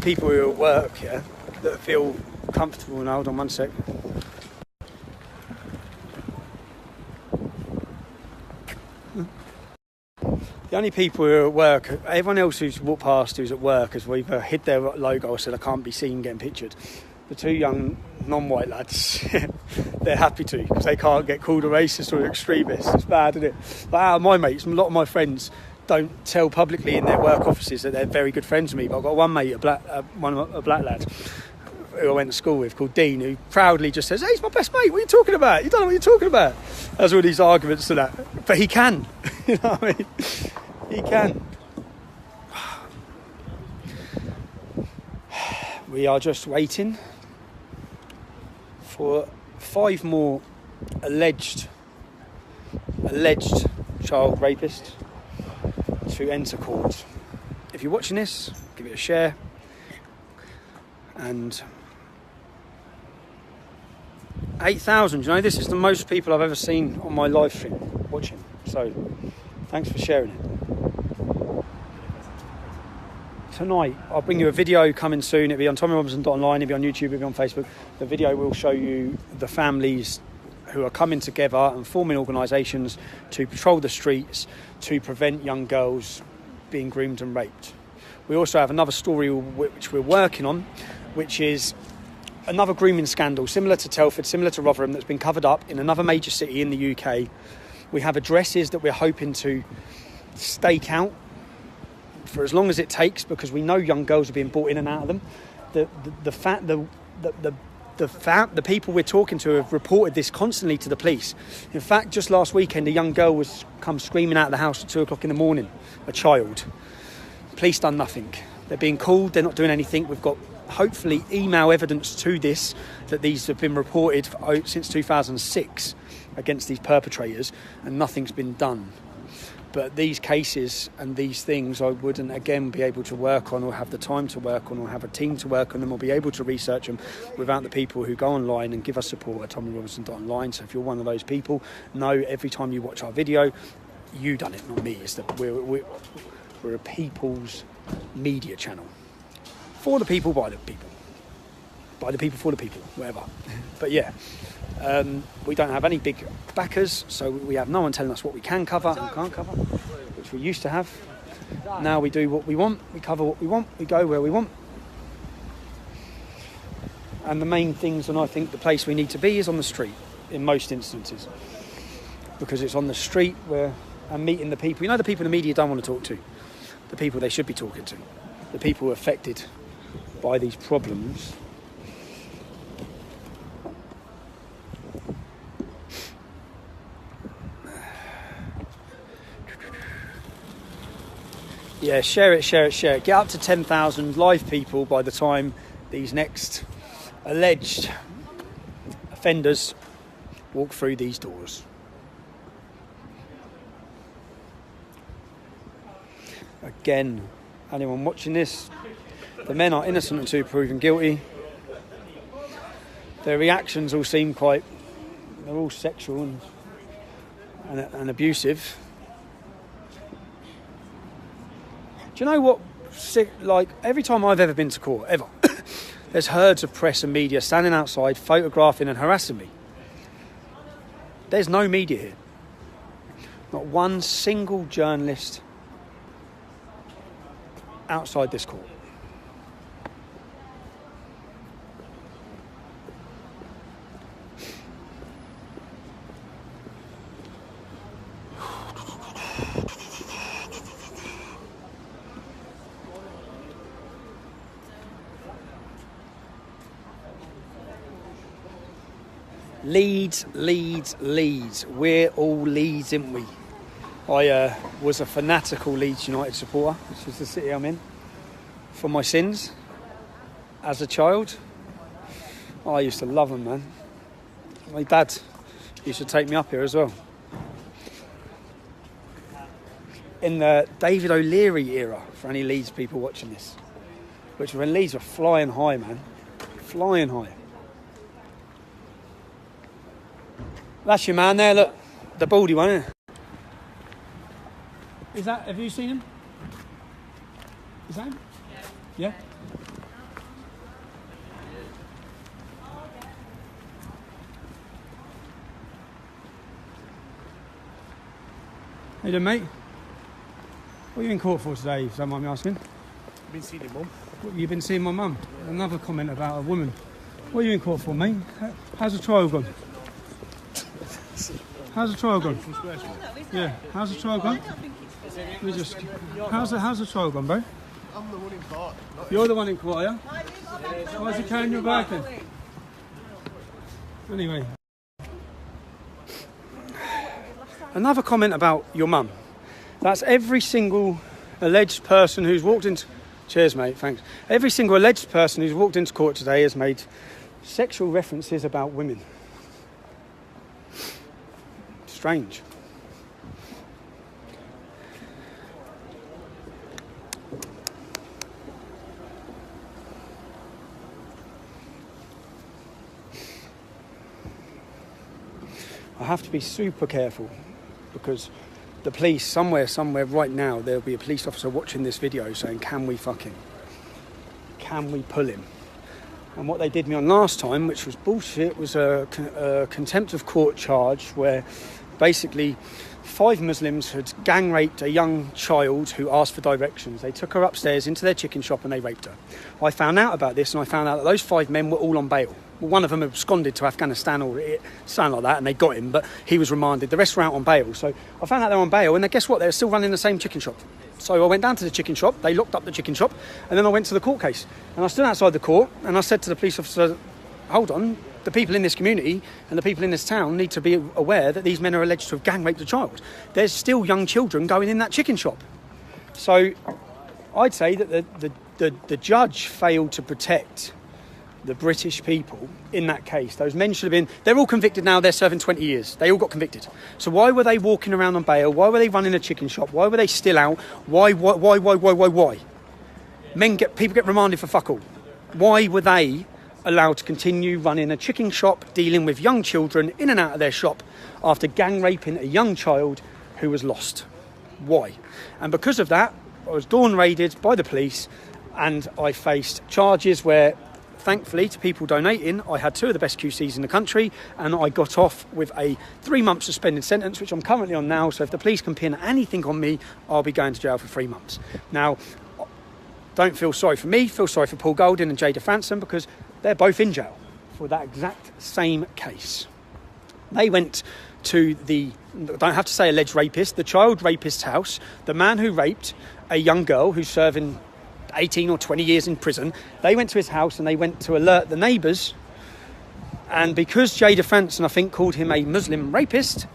[SPEAKER 1] people who are at work, yeah, that feel comfortable. Now, hold on one sec. The only people who are at work, everyone else who's walked past who's at work has either hid their logo or said, I can't be seen getting pictured. The two young non-white lads, they're happy to because they can't get called a racist or an extremist. It's bad, isn't it? But my mates, a lot of my friends don't tell publicly in their work offices that they're very good friends with me. But I've got one mate, a black lad, who I went to school with, called Dean, who proudly just says, hey, he's my best mate, what are you talking about? You don't know what you're talking about. There's all these arguments to that. But he can. You know what I mean? He can. We are just waiting for 5 more alleged child rapists to enter court. If you're watching this, give it a share. And 8,000, you know, this is the most people I've ever seen on my live stream watching. So, thanks for sharing it. Tonight, I'll bring you a video coming soon. It'll be on TommyRobinson.online, it'll be on YouTube, it'll be on Facebook. The video will show you the families who are coming together and forming organisations to patrol the streets to prevent young girls being groomed and raped. We also have another story which we're working on, which is another grooming scandal similar to Telford, similar to Rotherham, that's been covered up in another major city in the UK. We have addresses that we're hoping to stake out for as long as it takes, because we know young girls are being brought in and out of them. The people we're talking to have reported this constantly to the police. In fact, just last weekend, a young girl was come screaming out of the house at 2 o'clock in the morning, a child. Police done nothing. They're being called, they're not doing anything. We've got hopefully email evidence to this, that these have been reported since 2006 against these perpetrators, and nothing's been done. But these cases and these things I wouldn't again be able to work on, or have the time to work on, or have a team to work on them, or be able to research them without the people who go online and give us support at TommyRobinson.online. So if you're one of those people, know every time you watch our video, you done it, not me. It's that we're a people's media channel. For the people, by the people. By the people, for the people, whatever. But yeah, we don't have any big backers, so we have no one telling us what we can cover and can't cover, which we used to have. Now we do what we want, we cover what we want, we go where we want. And the main things, and I think the place we need to be, is on the street in most instances, because it's on the street where I'm meeting the people. You know, the people in the media don't want to talk to, the people they should be talking to, the people who are affected by these problems. Yeah, share it. Get up to 10,000 live people by the time these next alleged offenders walk through these doors. Again, anyone watching this, the men are innocent until proven guilty. Their reactions all seem they're all sexual and abusive. Do you know what, like, every time I've ever been to court, ever, there's herds of press and media standing outside, photographing and harassing me. There's no media here. Not one single journalist outside this court. Leeds, Leeds, Leeds. We're all Leeds, aren't we? I was a fanatical Leeds United supporter, which is the city I'm in, for my sins. As a child, I used to love them, man. My dad used to take me up here as well. In the David O'Leary era, for any Leeds people watching this, which when Leeds were flying high, man. Flying high. That's your man there, look. The baldy one, isn't it? Is that, have you seen him? Is that him? Yeah? How you doing, mate? What are you in court for today, if you don't mind me asking?
[SPEAKER 3] I've been seeing your mum.
[SPEAKER 1] What, you've been seeing my mum? Another comment about a woman. What are you in court for, mate? How's the trial gone? How's the trial gone? Yeah, how's the trial gone? How's the trial gone, bro?
[SPEAKER 8] I'm the one in court.
[SPEAKER 1] You're the one in court, yeah? Why is he carrying your bag then? Anyway. Another comment about your mum. That's every single alleged person who's walked into... Cheers, mate, thanks. Every single alleged person who's walked into court today has made sexual references about women. Strange. I have to be super careful because the police, somewhere right now, there'll be a police officer watching this video saying, can we fuck him? Can we pull him? And what they did me on last time, which was bullshit, was a contempt of court charge where basically 5 Muslims had gang raped a young child who asked for directions. They took her upstairs into their chicken shop and they raped her. I found out about this and I found out that those 5 men were all on bail. Well, one of them absconded to Afghanistan or something like that and they got him, but he was remanded. The rest were out on bail. So I found out they're on bail and then guess what? They're still running the same chicken shop. So I went down to the chicken shop, they locked up the chicken shop, and then I went to the court case. And I stood outside the court and I said to the police officer, hold on, the people in this community and the people in this town need to be aware that these men are alleged to have gang raped a child. There's still young children going in that chicken shop. So I'd say that the judge failed to protect the British people in that case. Those men should have been... They're all convicted now, they're serving 20 years. They all got convicted. So why were they walking around on bail? Why were they running a chicken shop? Why were they still out? Why? People get remanded for fuck all. Why were they allowed to continue running a chicken shop, dealing with young children in and out of their shop after gang raping a young child who was lost? Why? And because of that, I was dawn raided by the police and I faced charges where, thankfully, to people donating, I had 2 of the best QCs in the country and I got off with a 3-month suspended sentence, which I'm currently on now. So if the police can pin anything on me, I'll be going to jail for 3 months. Now, don't feel sorry for me, feel sorry for Paul Golding and Jada Franson because they're both in jail for that exact same case. They went to the, don't have to say alleged rapist, the child rapist's house, the man who raped a young girl who's serving 18 or 20 years in prison. They went to his house and they went to alert the neighbours. And because Jada Franson, I think, called him a Muslim rapist,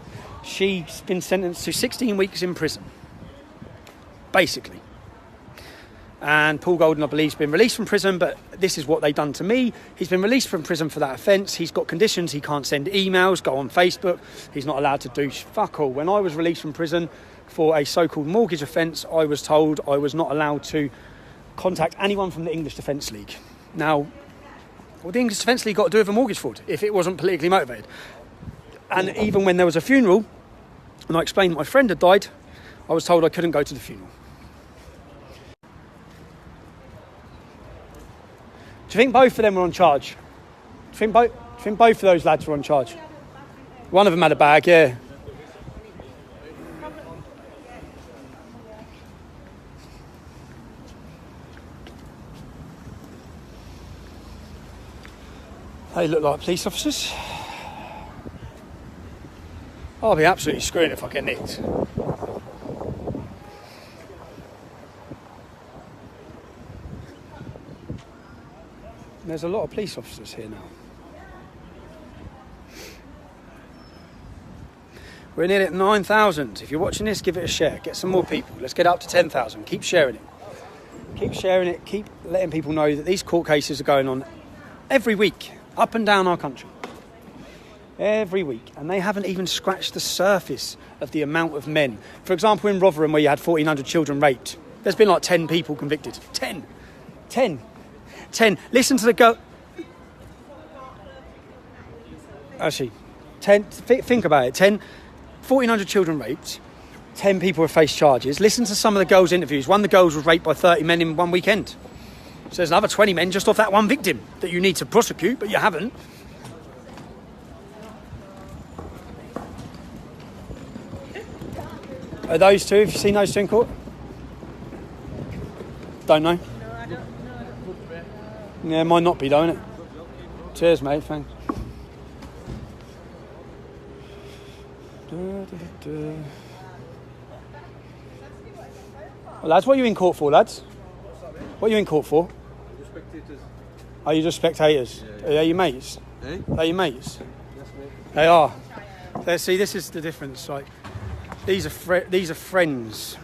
[SPEAKER 1] she's been sentenced to 16 weeks in prison. Basically. And Paul Golding, I believe, has been released from prison, but this is what they've done to me. He's been released from prison for that offence. He's got conditions. He can't send emails, go on Facebook. He's not allowed to do fuck all. When I was released from prison for a so-called mortgage offence, I was told I was not allowed to contact anyone from the English Defence League. Now, what the English Defence League got to do with a mortgage fraud if it wasn't politically motivated? And even when there was a funeral, and I explained my friend had died, I was told I couldn't go to the funeral. Do you think both of them were on charge? Do you think both of those lads were on charge? One of them had a bag, yeah. They look like police officers. I'll be absolutely screwed if I get nicked. There's a lot of police officers here now. We're nearly at 9,000. If you're watching this, give it a share. Get some more people. Let's get up to 10,000. Keep sharing it. Keep sharing it. Keep letting people know that these court cases are going on every week, up and down our country. Every week. And they haven't even scratched the surface of the amount of men. For example, in Rotherham, where you had 1,400 children raped, there's been like 10 people convicted. 10. Listen to the go. Actually, 10. Think about it. 1,400 children raped. 10 people have faced charges. Listen to some of the girls' interviews. One of the girls was raped by 30 men in one weekend. So there's another 20 men just off that one victim that you need to prosecute, but you haven't. Are those two? Have you seen those two in court? Don't know. Yeah, might not be, don't it? Cheers, mate. Thanks. Well, lads, what are you in court for, lads? What are you in court for?
[SPEAKER 5] Spectators.
[SPEAKER 1] Are you just spectators? Yeah. Are they your mates?
[SPEAKER 5] Eh?
[SPEAKER 1] Are they your mates?
[SPEAKER 5] Yes, mate.
[SPEAKER 1] They are. See, this is the difference. Like, these are friends.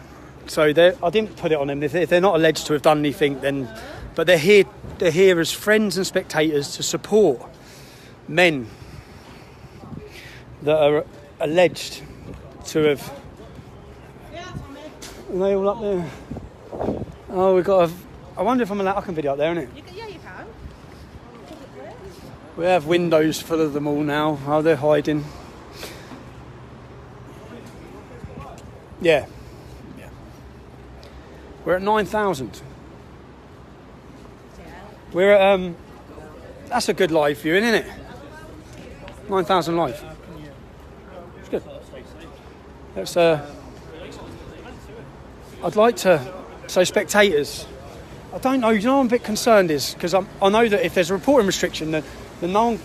[SPEAKER 1] So I didn't put it on them. If they're not alleged to have done anything, then, but they're here as friends and spectators to support men that are alleged to have. Are they all up there? Oh, we've got. I wonder if I'm allowed. I can video up there, innit?
[SPEAKER 6] Yeah, you can.
[SPEAKER 1] We have windows full of them all now. Oh, they're hiding. Yeah. We're at 9,000. We're at, that's a good live viewing, isn't it? 9,000 live. It's good. Let's, I'd like to, so spectators, I don't know, you know what I'm a bit concerned is, because I know that if there's a reporting restriction, then no one,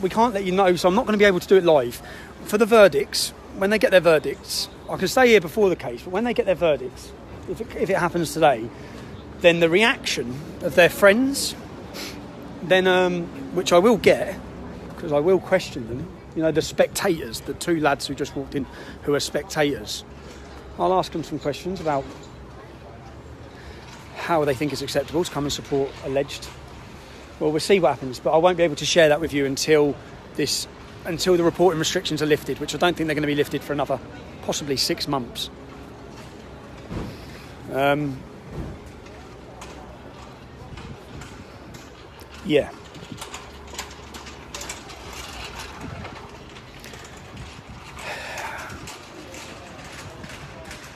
[SPEAKER 1] we can't let you know, so I'm not going to be able to do it live. For the verdicts, when they get their verdicts, I can stay here before the case, but when they get their verdicts, if it happens today, then the reaction of their friends, then which I will get, because I will question them, you know, the spectators, the two lads who just walked in who are spectators, I'll ask them some questions about how they think it's acceptable to come and support alleged. Well, we'll see what happens, but I won't be able to share that with you until the reporting restrictions are lifted, which I don't think they're going to be lifted for another possibly 6 months. Yeah.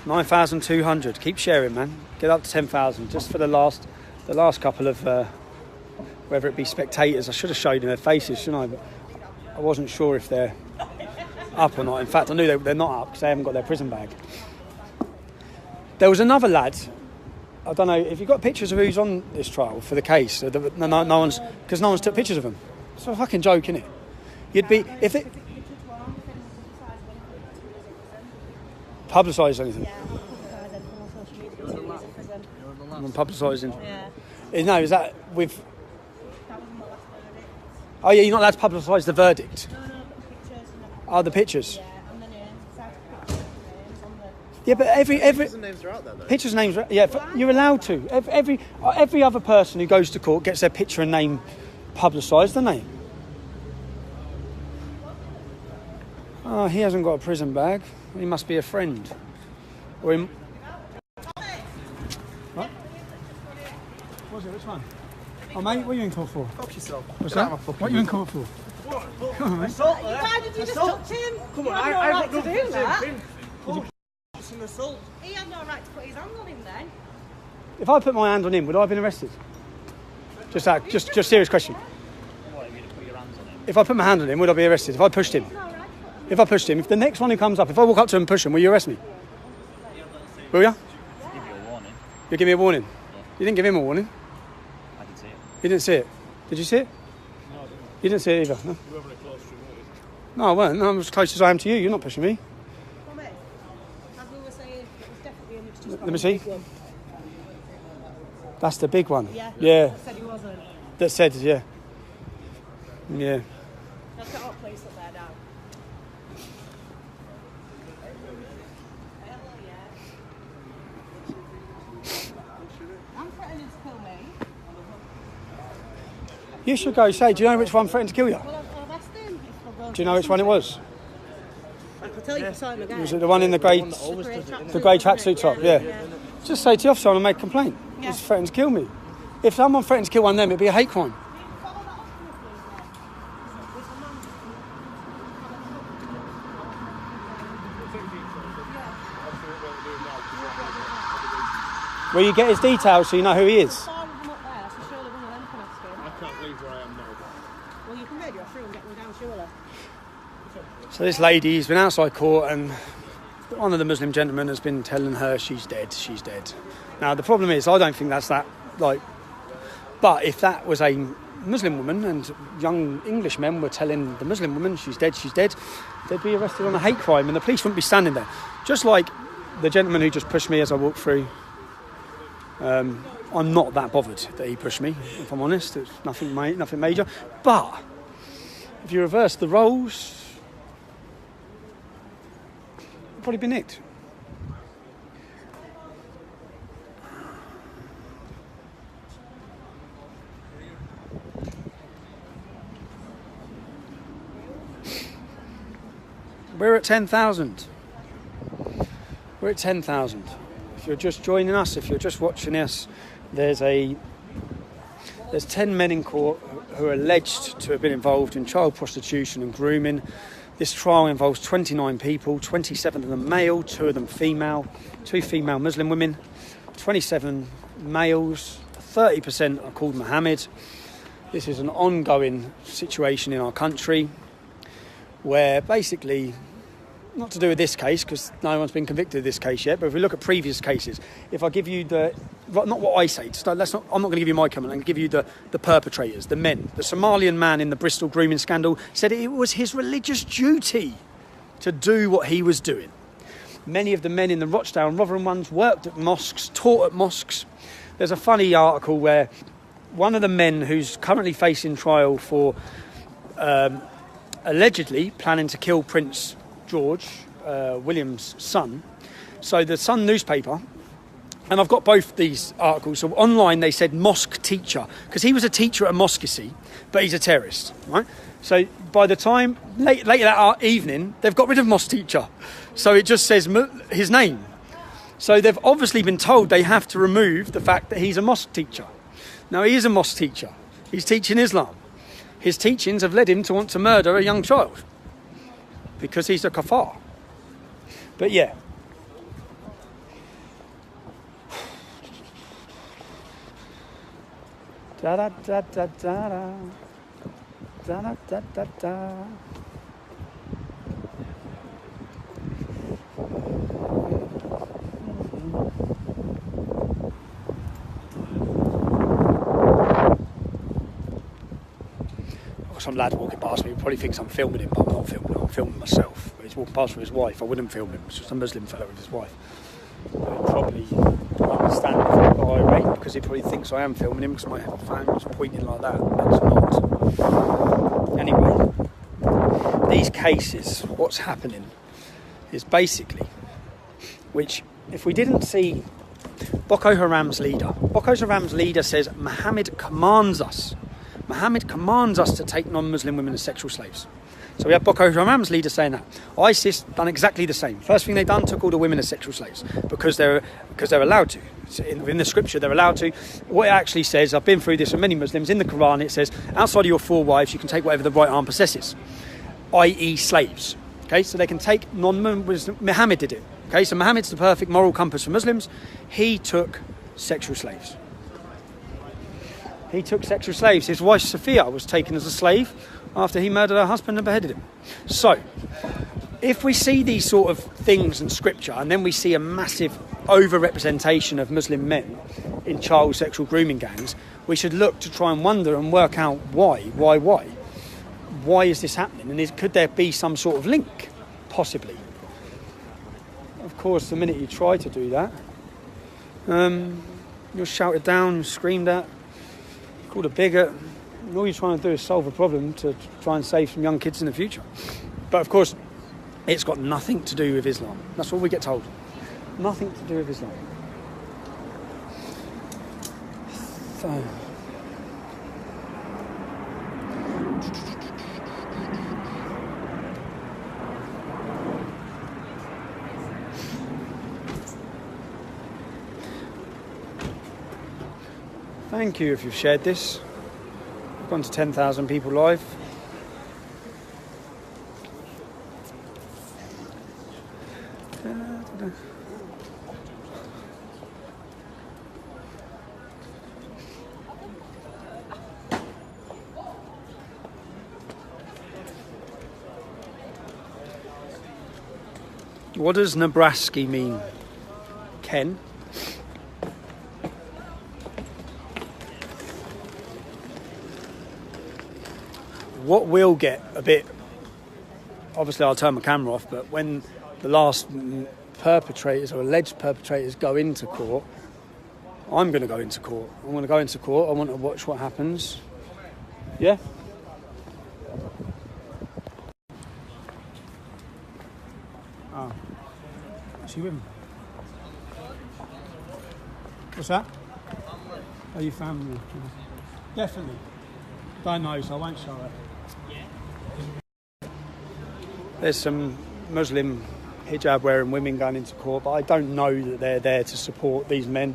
[SPEAKER 1] $9,200. Keep sharing, man. Get up to 10,000 just for the last couple of whether it be spectators. I should have showed them their faces, shouldn't I? But I wasn't sure if they're up or not. In fact, I knew they're not up because they haven't got their prison bag. There was another lad. I don't know if you've got pictures of who's on this trial for the case. No one's, because no one's took pictures of them. It's a fucking joke, isn't it? You'd be if it publicised anything. I'm publicising. Yeah. No, is that with? Oh yeah, you're not allowed to publicise the verdict.
[SPEAKER 6] No, the pictures.
[SPEAKER 1] Oh, the pictures.
[SPEAKER 6] Yeah, and the names.
[SPEAKER 1] Yeah, but every
[SPEAKER 8] Pictures and names are out there, though.
[SPEAKER 1] pictures and names. Yeah, you're allowed to. Every other person who goes to court gets their picture and name publicised, don't they? Oh, he hasn't got a prison bag. He must be a friend. Or him. What? What's it? Which one? Oh, mate, what are you in court for?
[SPEAKER 8] Fuck yourself.
[SPEAKER 1] What's that? What are you in court for? Come on, mate.
[SPEAKER 6] Why did you just touch him?
[SPEAKER 9] Come
[SPEAKER 6] You
[SPEAKER 9] on,
[SPEAKER 6] had no
[SPEAKER 9] I
[SPEAKER 6] right
[SPEAKER 9] got
[SPEAKER 6] to
[SPEAKER 9] no
[SPEAKER 6] do that.
[SPEAKER 9] It's an assault.
[SPEAKER 6] He had no right to put his hand on him then.
[SPEAKER 1] If I put my hand on him, would I have been arrested? Just serious question. If I put my hand on him, would I be arrested? If I pushed him? If I pushed him, if the next one who comes up, if I walk up to him and push him, will you arrest me? Will you?
[SPEAKER 7] Give you a warning.
[SPEAKER 1] You'll give me a warning?
[SPEAKER 7] Yeah.
[SPEAKER 1] You didn't give him a warning?
[SPEAKER 7] I did see it.
[SPEAKER 1] You didn't see it? Did you see it?
[SPEAKER 7] No, I didn't.
[SPEAKER 1] You didn't see it either, no?
[SPEAKER 3] You weren't close to me.
[SPEAKER 1] No, I weren't. No, I'm as close as I am to you. You're not pushing me.
[SPEAKER 6] Tommy, as we were saying, it was definitely a mixture.
[SPEAKER 1] Let me see. That's the big one.
[SPEAKER 6] Yeah.
[SPEAKER 1] Yeah.
[SPEAKER 6] I said he wasn't.
[SPEAKER 1] That said, yeah. Yeah.
[SPEAKER 6] Let's get our place up there now. I'm threatening to kill me.
[SPEAKER 1] You should go say, do you know which one threatened to kill you?
[SPEAKER 6] Well, I've asked him if I've gone.
[SPEAKER 1] Do you know which one it was?
[SPEAKER 6] I can tell you the time again.
[SPEAKER 1] Was it the one in the grey tracksuit top? Yeah. Just say to the officer and make a complaint.
[SPEAKER 6] Yeah.
[SPEAKER 1] He's threatened to kill me. If someone threatened to kill one of them, it'd be a hate crime. Will you get his details so you know who he is?
[SPEAKER 6] I
[SPEAKER 3] can't leave where I am now.
[SPEAKER 6] Well, you can maybe go through and get them down, surely.
[SPEAKER 1] So this lady's been outside court and one of the Muslim gentlemen has been telling her she's dead, she's dead. Now the problem is I don't think that's that, like, but if that was a Muslim woman and young Englishmen were telling the Muslim woman she's dead, they'd be arrested on a hate crime and the police wouldn't be standing there. Just like the gentleman who just pushed me as I walked through. I'm not that bothered that he pushed me, if I'm honest. It's nothing major. But if you reverse the roles, you'll probably be nicked. We're at 10,000. We're at 10,000. If you're just joining us, if you're just watching us, there's 10 men in court who are alleged to have been involved in child prostitution and grooming. This trial involves 29 people, 27 of them male, 2 of them female, 2 female Muslim women, 27 males, 30% are called Mohammed. This is an ongoing situation in our country where basically, not to do with this case because no one's been convicted of this case yet, but if we look at previous cases, if I give you not what I say, I'm not going to give you my comment, I'm going to give you the perpetrators, the men. The Somalian man in the Bristol grooming scandal said it was his religious duty to do what he was doing. Many of the men in the Rochdale and Rotherham ones worked at mosques, taught at mosques. There's a funny article where one of the men who's currently facing trial for allegedly planning to kill Prince George, William's son. So the Sun newspaper, and I've got both these articles. So online they said mosque teacher, because he was a teacher at a mosque, you see, but he's a terrorist, right? So by the time, later that evening, they've got rid of mosque teacher. So it just says his name. So they've obviously been told they have to remove the fact that he's a mosque teacher. Now he is a mosque teacher. He's teaching Islam. His teachings have led him to want to murder a young child. Because he's a kafar. But yeah. Da da da da da da. Da da da da da. Some lad walking past me probably thinks I'm filming him, but I'm not filming him. I'm filming myself. But he's walking past with his wife. I wouldn't film him. It's just a Muslim fellow with his wife. But he'll probably understand if I got irate because he probably thinks I am filming him because my phone's pointing like that. It's not. Anyway, these cases, what's happening is basically, which if we didn't see Boko Haram's leader says Muhammad commands us to take non-Muslim women as sexual slaves. So we have Boko Haram's leader saying that. ISIS done exactly the same. First thing they done, took all the women as sexual slaves because they're allowed to. In the scripture, they're allowed to. What it actually says, I've been through this with many Muslims, in the Quran it says, outside of your 4 wives, you can take whatever the right arm possesses, i.e. slaves. Okay, so they can take non-Muslim. Muhammad did it. Okay, so Muhammad's the perfect moral compass for Muslims. He took sexual slaves. He took sexual slaves. His wife Sophia was taken as a slave after he murdered her husband and beheaded him. So, if we see these sort of things in scripture and then we see a massive over-representation of Muslim men in child sexual grooming gangs, we should look to try and wonder and work out why. why is this happening? And could there be some sort of link? Possibly. Of course, the minute you try to do that, you're shouted down, you're screamed at, called a bigot. And all you're trying to do is solve a problem to try and save some young kids in the future. But of course, it's got nothing to do with Islam. That's what we get told. Nothing to do with Islam. So... Thank you if you've shared this. We've gone to 10,000 people live. What does Nebraska mean, Ken? What will get a bit... Obviously, I'll turn my camera off, but when the last perpetrators or alleged perpetrators go into court, I'm going to go into court. I'm going to go into court. I want to watch what happens. Yeah? Oh. Is she with me? What's that? Are you family? Definitely. Don't know, so I won't show her. There's some Muslim hijab wearing women going into court, but I don't know that they're there to support these men.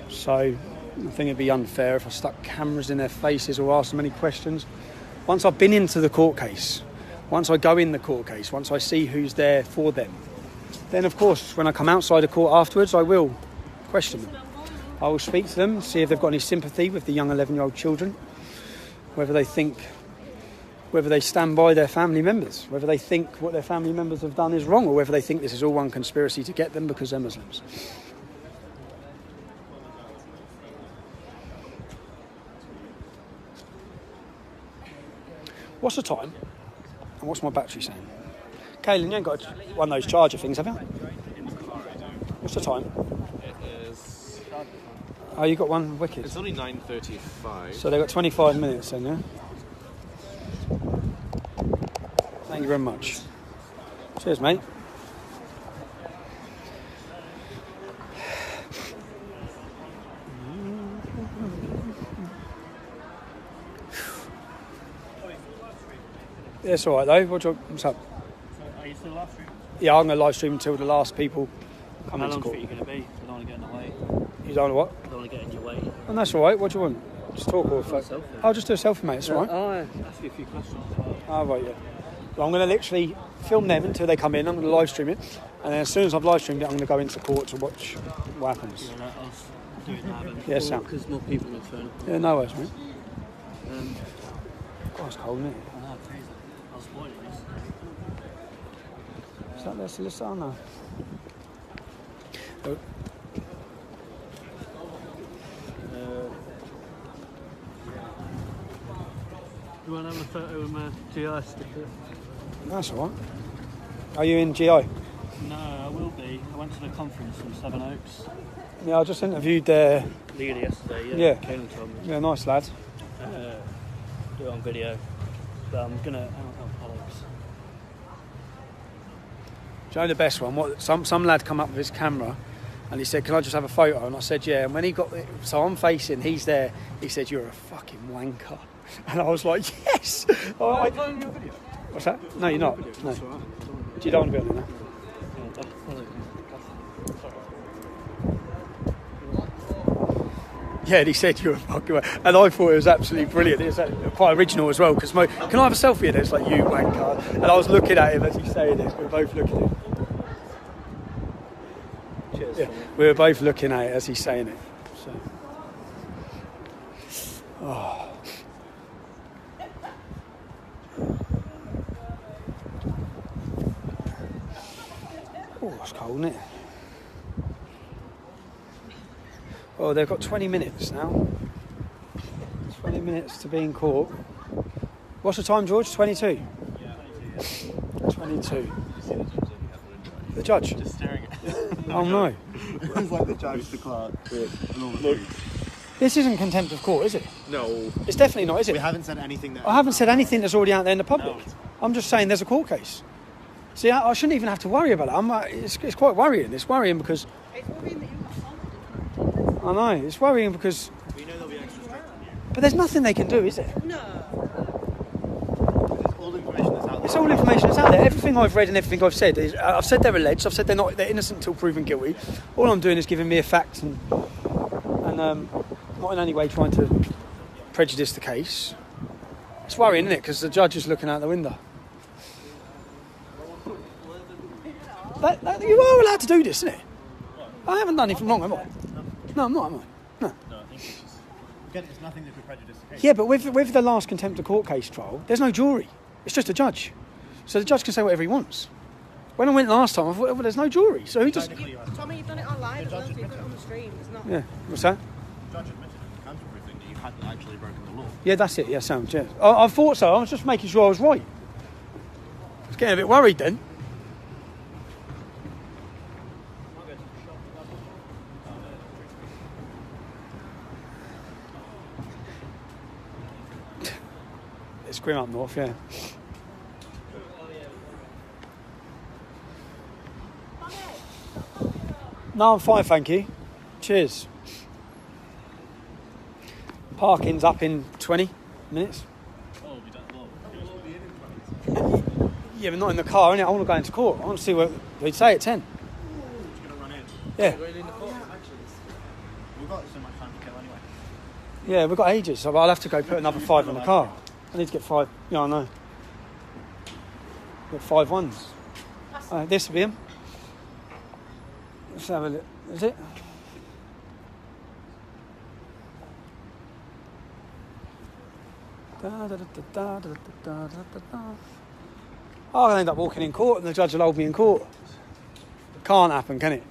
[SPEAKER 1] So I think it'd be unfair if I stuck cameras in their faces or asked them any questions. Once I've been into the court case, once I go in the court case, once I see who's there for them, then of course when I come outside the court afterwards I will question them. I will speak to them, see if they've got any sympathy with the young 11-year-old children, whether they stand by their family members, whether they think what their family members have done is wrong, or whether they think this is all one conspiracy to get them because they're Muslims. What's the time? And what's my battery saying? Kaylin, you ain't got one of those charger things, have you? What's the time?
[SPEAKER 3] It is...
[SPEAKER 1] Oh, you got one? Wicked.
[SPEAKER 3] It's only 9:35.
[SPEAKER 1] So they've got 25 minutes then, yeah? Thank you very much. Cheers, mate. Yeah, it's all right though. What's up?
[SPEAKER 2] So are you still live streaming?
[SPEAKER 1] Yeah, I'm going to live stream until the last people come
[SPEAKER 2] How
[SPEAKER 1] into
[SPEAKER 2] long
[SPEAKER 1] court.
[SPEAKER 2] are you going to be? I don't want to get in the way.
[SPEAKER 1] You don't know what?
[SPEAKER 2] I don't want to get in your way.
[SPEAKER 1] And that's all right. What do you want? Just talk or...
[SPEAKER 2] Selfie.
[SPEAKER 1] I'll just do a selfie, mate. It's all right.
[SPEAKER 2] I'll ask you a few questions.
[SPEAKER 1] Oh, right, yeah. Well, I'm going to literally film them until they come in. I'm going to live stream it. And then as soon as I've live streamed it, I'm going to go into court to watch what happens.
[SPEAKER 2] Yeah, I'll do it now then.
[SPEAKER 1] Yeah, Sam.
[SPEAKER 2] Because more people will turn up.
[SPEAKER 1] Yeah, no worries, mate.
[SPEAKER 2] Um,
[SPEAKER 1] God, it's cold, isn't it?
[SPEAKER 2] I know, crazy. I'll spoil this.
[SPEAKER 1] Is that their solicitor? No. Oh.
[SPEAKER 2] You want to have a photo with my GI sticker?
[SPEAKER 1] That's all right. Are you in GI?
[SPEAKER 2] No, I will be. I went to the conference from Seven Oaks.
[SPEAKER 1] Yeah, I just interviewed
[SPEAKER 2] Leader yesterday, yeah.
[SPEAKER 1] Yeah.
[SPEAKER 2] Caelan told me.
[SPEAKER 1] Yeah, nice lad.
[SPEAKER 2] Do it on video. But I'm going to... Alex.
[SPEAKER 1] Do you know the best one? What some lad come up with his camera and he said, "Can I just have a photo?" And I said, "Yeah." And when he got it, so I'm facing, he's there. He said, "You're a fucking wanker," and I was like, "Yes."
[SPEAKER 2] I'm playing your video.
[SPEAKER 1] What's that? No, you're not. No. You don't want to be on there. Yeah, and he said you're a fucking wanker. And I thought it was absolutely brilliant. It was quite original as well, because can I have a selfie? And it's like, "You wanker." And I was looking at him as he's saying this. We were both looking at him.
[SPEAKER 2] Cheers.
[SPEAKER 1] Yeah, we were both looking at it as he's saying it. So. Oh. Oh, it's cold, isn't it? Oh, they've got 20 minutes now. 20 minutes to be in court. What's the time, George? 22? 22. The judge?
[SPEAKER 8] Just staring at
[SPEAKER 1] Oh, no.
[SPEAKER 8] It's like the judge, the clerk, and all the food.
[SPEAKER 1] This isn't contempt of court, is it?
[SPEAKER 8] No.
[SPEAKER 1] It's definitely not, is it?
[SPEAKER 8] We haven't said anything that...
[SPEAKER 1] I haven't said anything that's already out there in the public. I'm just saying there's a court case. See, I shouldn't even have to worry about it. It's quite worrying. It's worrying because...
[SPEAKER 6] It's worrying that you've got followed.
[SPEAKER 1] I know. It's worrying because...
[SPEAKER 8] We know they'll be extra strict on you.
[SPEAKER 1] But there's nothing they can do, is there?
[SPEAKER 6] No.
[SPEAKER 8] It's all information that's out there.
[SPEAKER 1] It's all information that's out there. Everything I've read and everything I've said is... I've said they're alleged. I've said they're innocent until proven guilty. All I'm doing is giving me a fact and not in any way trying to prejudice the case. It's worrying, isn't it? Because the judge is looking out the window. You are allowed to do this, isn't it? I haven't done anything wrong, have I? No, I'm not, am I? No.
[SPEAKER 8] No, I think it's just... Again, it's nothing that could prejudice the case.
[SPEAKER 1] Yeah, but with the last contempt of court case trial, there's no jury. It's just a judge. So the judge can say whatever he wants. When I went last time, I thought, well, there's no jury. So who does...
[SPEAKER 6] Tommy, you've done it online as well, so you've done it on the stream. It's not...
[SPEAKER 1] Yeah, what's that?
[SPEAKER 8] The judge admitted in the council briefing that you hadn't actually broken the law.
[SPEAKER 1] Yeah, that's it. Yeah, sounds, yeah. I thought so. I was just making sure I was right. I was getting a bit worried then. It's grim up north, yeah. No, I'm fine, thank you. Cheers. Parking's up in 20 minutes. Yeah, but not in the car, innit? I want to go into court. I want to see what they'd say at 10.
[SPEAKER 8] It's going to run in.
[SPEAKER 1] Yeah.
[SPEAKER 8] We've got so much time to kill anyway.
[SPEAKER 1] Yeah, we've got ages, so I'll have to go put another 5 on the car. I need to get 5. Yeah, I know. Got 5 ones. This will be him. Let's have a look. Is it? I'll end up walking in court and the judge will hold me in court. It can't happen, can it?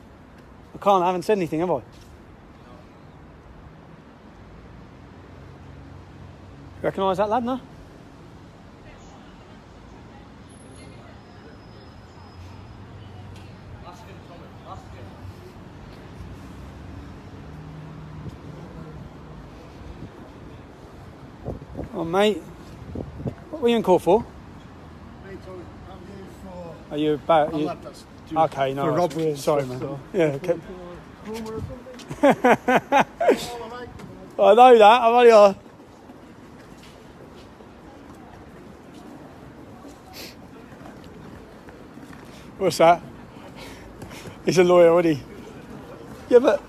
[SPEAKER 1] I haven't said anything, have I? You recognise that lad, no? Oh, mate. What were you in court for? Are you about... Okay, no.
[SPEAKER 10] For robbery.
[SPEAKER 1] Sorry, man. Yeah, okay. I know that. I'm only on. What's that? He's a lawyer, isn't he? Yeah, but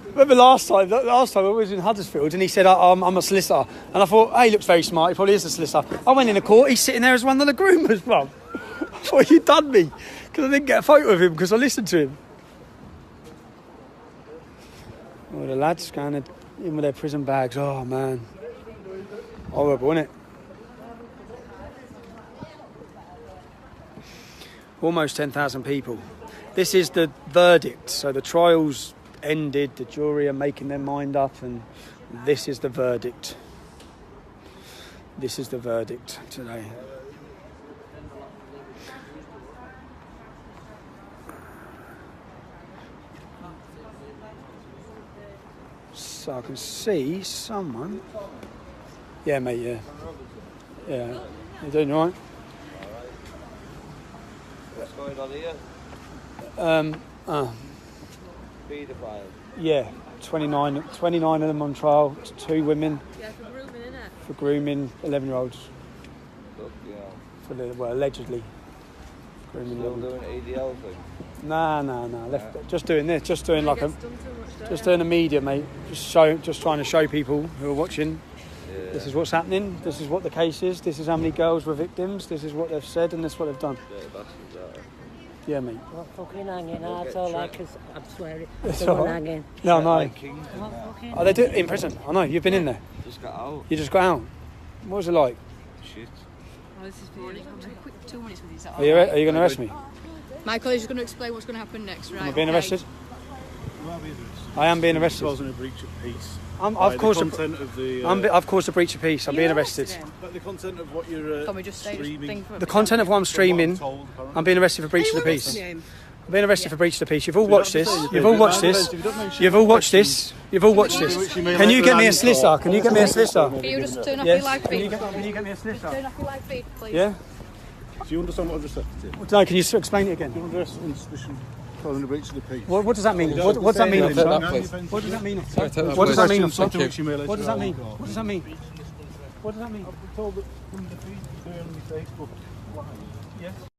[SPEAKER 1] remember last time I was in Huddersfield and he said, I'm a solicitor. And I thought, hey, he looks very smart. He probably is a solicitor. I went in the court. He's sitting there as one of the groomers, bruv. I thought you'd done me because I didn't get a photo of him because I listened to him. Oh, the lads going in with their prison bags. Oh, man. Horrible, isn't it? Almost 10,000 people. This is the verdict. So the trial's ended, the jury are making their mind up, and this is the verdict. This is the verdict today. So I can see someone. Yeah, mate, yeah. Yeah. You doing all right?
[SPEAKER 11] What's going on here? Paedophile.
[SPEAKER 1] Yeah, 29 of them on trial, 2 women.
[SPEAKER 6] Yeah, for grooming, innit?
[SPEAKER 1] For grooming 11-year-olds.
[SPEAKER 11] Look, yeah.
[SPEAKER 1] For the, well, allegedly. Grooming
[SPEAKER 11] Still
[SPEAKER 1] little.
[SPEAKER 11] doing ADL thing?
[SPEAKER 1] Nah. Just doing this, just doing like just doing the media, mate. Just trying to show people who are watching.
[SPEAKER 11] Yeah.
[SPEAKER 1] This is what's happening. This is what the case is. This is how many girls were victims. This is what they've said, and this is what they've done.
[SPEAKER 11] Yeah, bastards are.
[SPEAKER 1] Yeah, mate.
[SPEAKER 12] What fucking hanging? That's all I can. I'm swearing.
[SPEAKER 1] It's
[SPEAKER 12] Someone
[SPEAKER 1] all right.
[SPEAKER 12] hanging.
[SPEAKER 1] No, no.
[SPEAKER 11] Like kings and
[SPEAKER 12] What
[SPEAKER 11] that.
[SPEAKER 12] fucking?
[SPEAKER 1] Oh, they do it in prison. I know. You've been in there.
[SPEAKER 11] Just got out.
[SPEAKER 1] You just got out. What was it like?
[SPEAKER 11] Shit.
[SPEAKER 13] Oh, this is really quick 2 minutes with you. Is that
[SPEAKER 1] Are you going to arrest me?
[SPEAKER 13] My colleague is going to explain what's going to happen next, right?
[SPEAKER 1] Am I being arrested? I am being arrested.
[SPEAKER 5] It wasn't a breach of peace.
[SPEAKER 1] I've caused
[SPEAKER 5] the content of the.
[SPEAKER 1] I've caused a breach of peace. I'm being arrested.
[SPEAKER 5] But the content of what you're
[SPEAKER 13] Can we just say
[SPEAKER 5] streaming.
[SPEAKER 1] The content of what I'm streaming. I'm being arrested for breach of the peace. I'm being arrested for breach of the peace. You've all watched this. You've all watched this. You've all watched this. You've all watched this. Can you get me a solicitor? Can you get me a solicitor?
[SPEAKER 13] Can you just turn off your live feed?
[SPEAKER 1] Can you get me a solicitor?
[SPEAKER 13] Turn off your live feed, please.
[SPEAKER 1] Yeah?
[SPEAKER 5] Do you understand what I've just said to you?
[SPEAKER 1] No, can you explain it again?
[SPEAKER 5] Do you understand suspicion causing a breach of the peace?
[SPEAKER 1] What does that mean? What does that mean? What does that mean? What does that mean? What does that mean? What does that mean? What does that mean?
[SPEAKER 5] I've been told that from the feed on your Facebook. Yes.